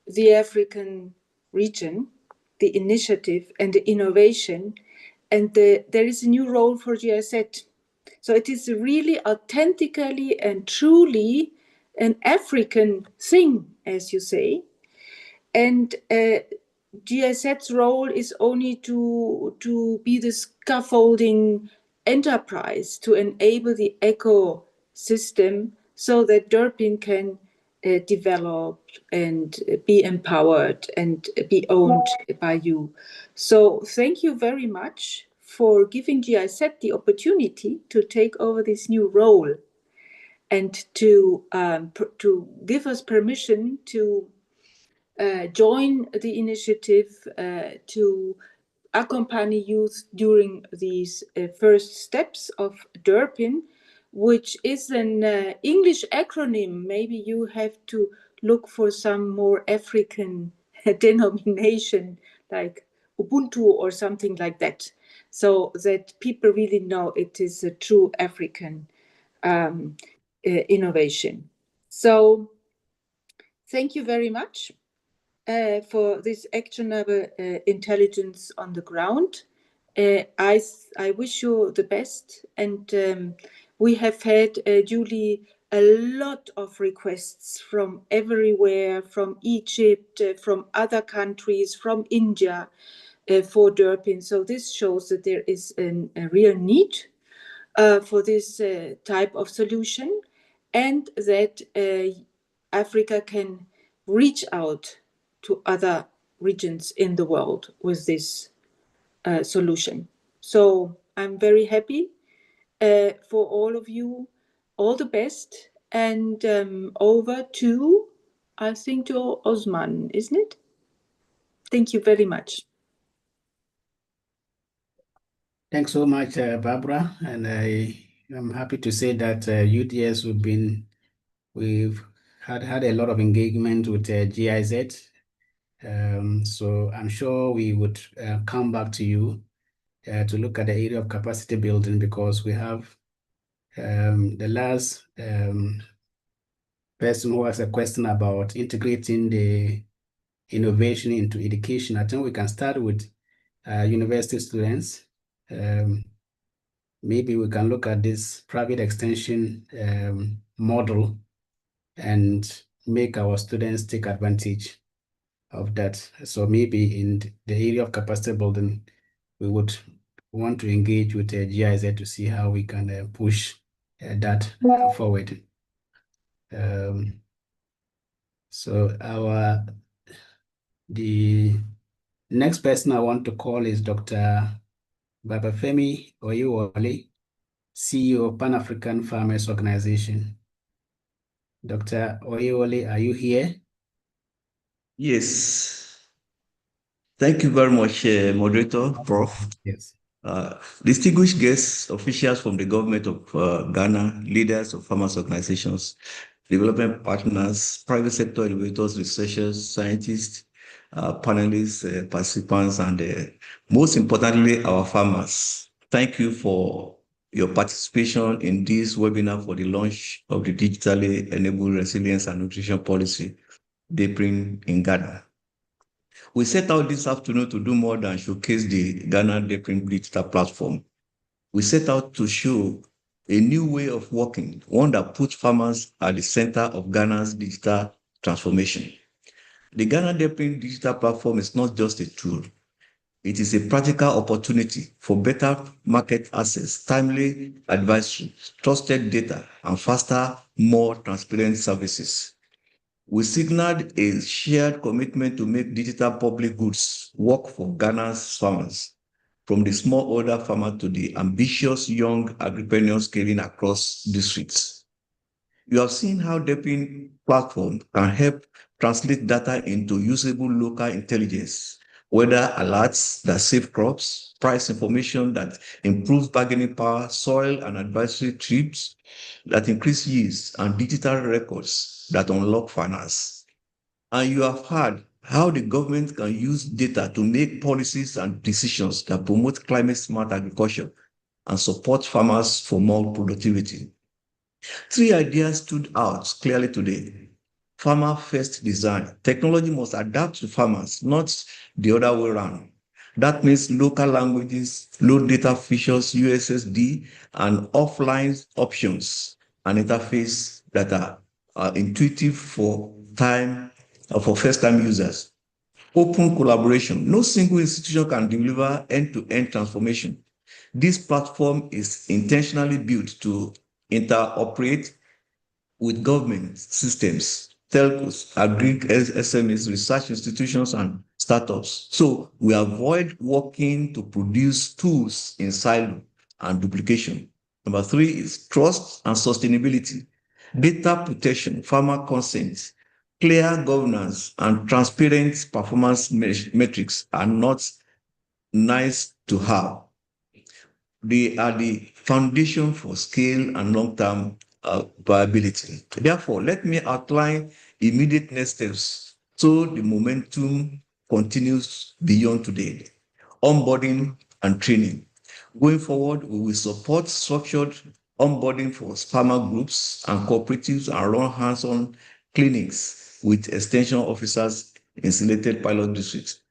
the African region the initiative and the innovation, and there is a new role for GIZ. So it is really authentically and truly an African thing, as you say. And GIZ's role is only to be the scaffolding enterprise to enable the ecosystem so that DERPIn can develop and be empowered and be owned by you. So thank you very much for giving GIZ the opportunity to take over this new role and to give us permission to join the initiative, to accompany youth during these first steps of DERPIN, which is an English acronym. Maybe you have to look for some more African denomination like Ubuntu or something like that, so that people really know it is a true African innovation. So thank you very much for this actionable intelligence on the ground. I wish you the best, and we have had, Julie, a lot of requests from everywhere, from Egypt, from other countries, from India, for DERPIN. So this shows that there is a real need for this type of solution, and that Africa can reach out to other regions in the world with this solution. So I'm very happy for all of you. All the best. And over to, I think, to Osman, isn't it? Thank you very much. Thanks so much, Barbara. And I'm happy to say that UDS we've had a lot of engagement with GIZ. So I'm sure we would come back to you to look at the area of capacity building, because we have the last person who has a question about integrating the innovation into education. I think we can start with university students. Maybe we can look at this private extension model and make our students take advantage of that. So maybe in the area of capacity building, we would want to engage with GIZ to see how we can push that forward. So the next person I want to call is Dr. Babafemi Oyewole, CEO of Pan-African Farmers Organization. Dr. Oyewole, are you here? Yes. Thank you very much, moderator, Prof. Yes. Distinguished guests, officials from the government of Ghana, leaders of farmers organizations, development partners, private sector innovators, researchers, scientists, panelists, participants, and most importantly, our farmers. Thank you for your participation in this webinar for the launch of the digitally enabled resilience and nutrition policy, DERPIn in Ghana. We set out this afternoon to do more than showcase the Ghana DERPIn digital platform. We set out to show a new way of working, one that puts farmers at the center of Ghana's digital transformation. The Ghana DERPIn digital platform is not just a tool. It is a practical opportunity for better market access, timely advisory, trusted data, and faster, more transparent services. We signaled a shared commitment to make digital public goods work for Ghana's farmers, from the smallholder farmer to the ambitious young agripreneur scaling across districts. You have seen how DERPIn platform can help translate data into usable local intelligence, weather alerts that save crops, price information that improves bargaining power, soil and advisory trips that increase yields, and digital records that unlock finance. And you have heard how the government can use data to make policies and decisions that promote climate-smart agriculture and support farmers for more productivity. Three ideas stood out clearly today. farmer-first design. Technology must adapt to farmers, not the other way around. That means local languages, low data features, USSD, and offline options, and interface that are intuitive for first-time users. Open collaboration. No single institution can deliver end-to-end transformation. This platform is intentionally built to interoperate with government systems, telcos, SMEs, research institutions, and startups. So we avoid working to produce tools in silo and duplication. Number 3 is trust and sustainability, data protection, farmer consent, clear governance, and transparent performance metrics are not nice to have. They are the foundation for scale and long-term viability. Therefore, let me outline immediate next steps so the momentum continues beyond today. Onboarding and training. Going forward, we will support structured onboarding for farmer groups and cooperatives and run hands-on clinics with extension officers in selected pilot districts.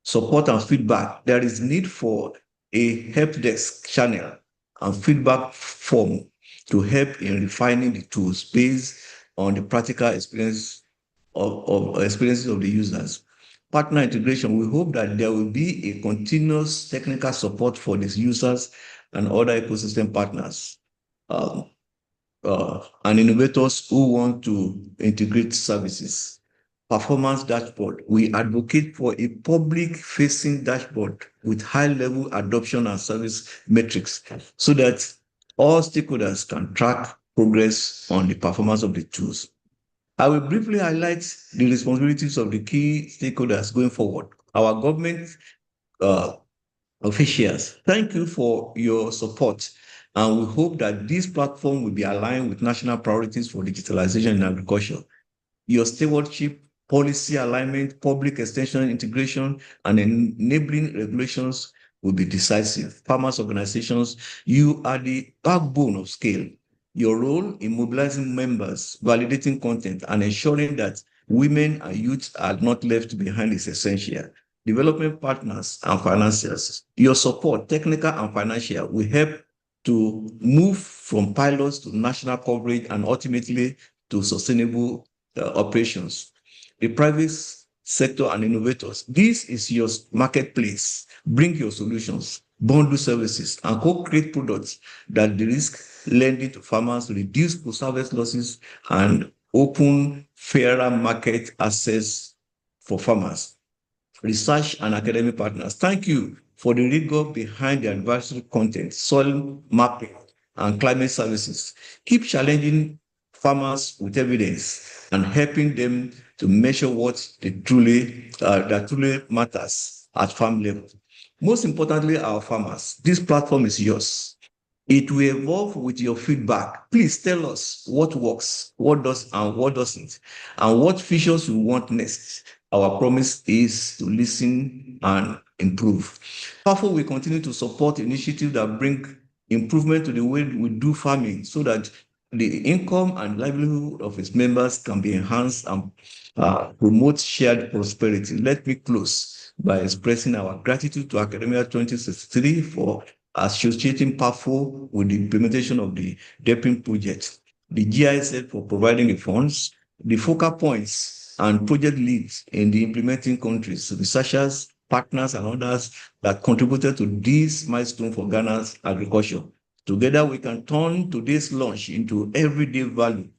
Support and feedback. There is need for a help desk channel and feedback form to help in refining the tools based on the practical experiences of the users. Partner integration, we hope that there will be a continuous technical support for these users and other ecosystem partners and innovators who want to integrate services. Performance dashboard. We advocate for a public-facing dashboard with high-level adoption and service metrics so that all stakeholders can track progress on the performance of the tools. I will briefly highlight the responsibilities of the key stakeholders going forward. Our government officials, thank you for your support, and we hope that this platform will be aligned with national priorities for digitalization in agriculture. Your stewardship, policy alignment, public extension integration, and enabling regulations will be decisive. Farmers organizations, you are the backbone of scale. Your role in mobilizing members, validating content, and ensuring that women and youth are not left behind is essential. Development partners and financiers, your support, technical and financial, will help to move from pilots to national coverage and ultimately to sustainable operations. The private sector and innovators, this is your marketplace. Bring your solutions, bundle services, and co-create products that de-risk lending to farmers, reduce post-harvest losses, and open fairer market access for farmers. Research and academic partners, thank you for the rigor behind the advisory content, soil mapping, and climate services. Keep challenging farmers with evidence and helping them to measure what that truly matters at farm level. Most importantly, our farmers, this platform is yours. It will evolve with your feedback. Please tell us what works, what does, and what doesn't, and what features you want next. Our promise is to listen and improve. Therefore, we continue to support initiatives that bring improvement to the way we do farming so that the income and livelihood of its members can be enhanced and promote shared prosperity. Let me close by expressing our gratitude to Academia 2063 for associating PAFO with the implementation of the DERPIn project, the GISL for providing the funds, the focal points and project leads in the implementing countries, researchers, partners, and others that contributed to this milestone for Ghana's agriculture. Together, we can turn today's launch into everyday value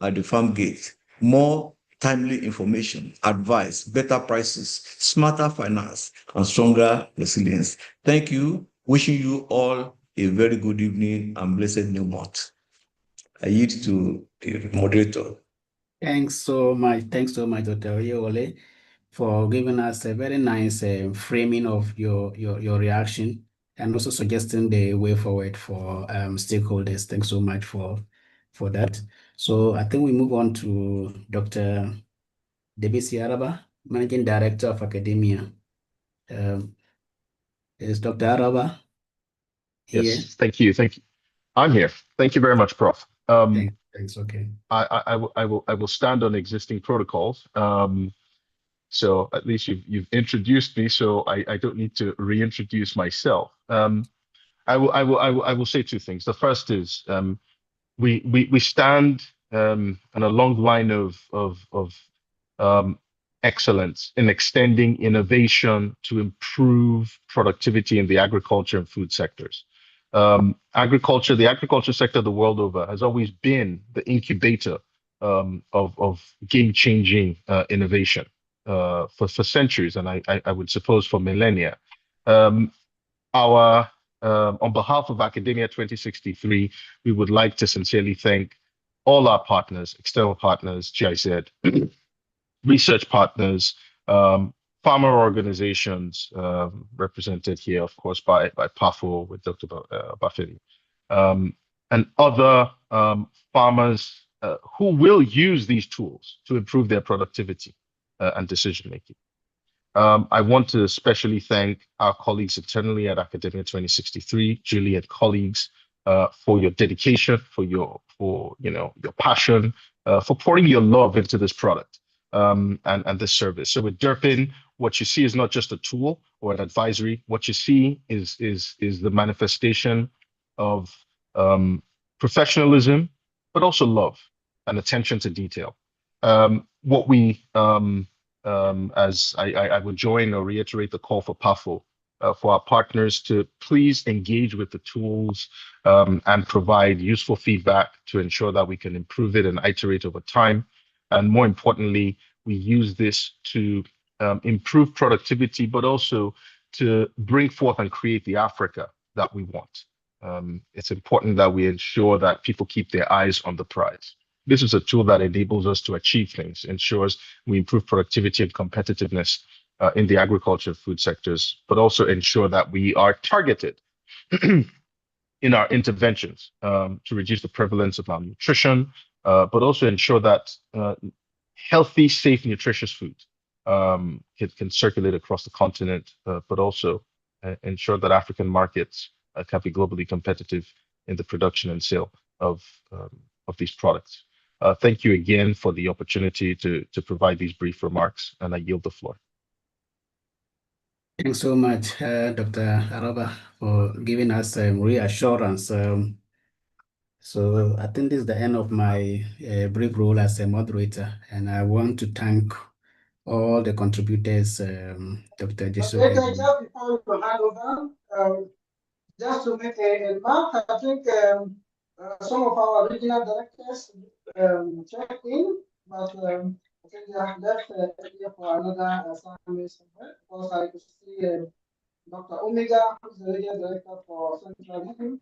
at the farm gate. More timely information, advice, better prices, smarter finance, and stronger resilience. Thank you. Wishing you all a very good evening and blessed new month. I yield to the moderator. Thanks so much, Dr. Oyewole, for giving us a very nice framing of your reaction and also suggesting the way forward for stakeholders. Thanks so much for that. So I think we move on to Dr. Debisi Araba, Managing Director of Academia. Is Dr. Araba here? Yes, thank you. I'm here. Thank you very much, Prof. It's okay. I will stand on existing protocols. So at least you've introduced me, so I don't need to reintroduce myself. I will say two things. The first is we stand on a long line of excellence in extending innovation to improve productivity in the agriculture and food sectors. The agriculture sector the world over has always been the incubator of game-changing innovation for centuries, and I would suppose for millennia. Our On behalf of Academia 2063, we would like to sincerely thank all our partners, external partners, GIZ, research partners, farmer organizations, represented here, of course, by PAFO with Dr. Bafili, and other farmers who will use these tools to improve their productivity and decision making. I want to especially thank our colleagues internally at Academia 2063, Julie and colleagues, for your dedication, for your passion, for pouring your love into this product and this service. So with DERPIn, what you see is not just a tool or an advisory. What you see is the manifestation of professionalism, but also love and attention to detail. As I would join or reiterate the call for PAFO, for our partners to please engage with the tools and provide useful feedback to ensure that we can improve it and iterate over time. And more importantly, we use this to improve productivity, but also to bring forth and create the Africa that we want. It's important that we ensure that people keep their eyes on the prize. This is a tool that enables us to achieve things, ensures we improve productivity and competitiveness in the agriculture food sectors, but also ensure that we are targeted in our interventions to reduce the prevalence of malnutrition, but also ensure that healthy, safe, nutritious food can circulate across the continent, but also ensure that African markets can be globally competitive in the production and sale of these products. Thank you again for the opportunity to provide these brief remarks, and I yield the floor. Thanks so much, Dr. Araba, for giving us reassurance. So I think this is the end of my brief role as a moderator, and I want to thank all the contributors, Dr. Jesu. Just before we hand over, just to make a remark, I think some of our regional directors checked in, but I think they have left earlier for another assignment somewhere, because I could see Dr. Omega, who's the regional director for Central Region,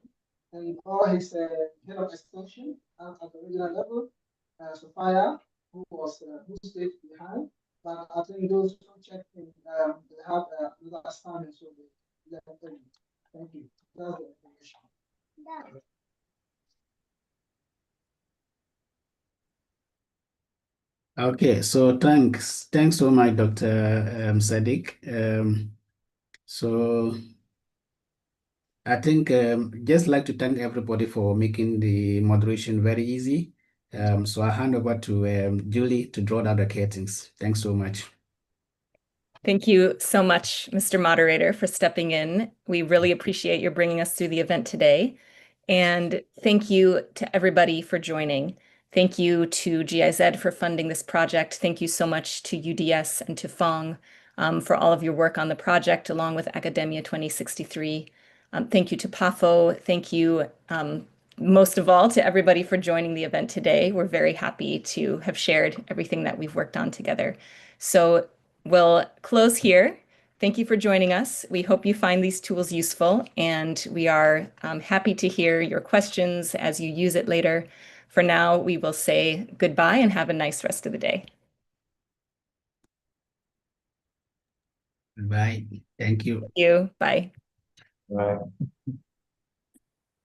and for his head of extension at the regional level, Sophia, who stayed behind. But I think those who checked in, they have another assignment, so they left early. Thank you. That's the information. Okay, so thanks so much, Dr. Sadiq. So I think just like to thank everybody for making the moderation very easy. So I hand over to Julie to draw down the curtains. Thanks so much. Thank you so much, Mr. Moderator, for stepping in. We really appreciate your bringing us through the event today. And thank you to everybody for joining. Thank you to GIZ for funding this project. Thank you so much to UDS and to Fong for all of your work on the project, along with Academia 2063. Thank you to PAFO. Thank you most of all to everybody for joining the event today. We're very happy to have shared everything that we've worked on together. So we'll close here. Thank you for joining us. We hope you find these tools useful, and we are happy to hear your questions as you use it later. For now, we will say goodbye and have a nice rest of the day. Bye. Thank you. Thank you. Bye. Right.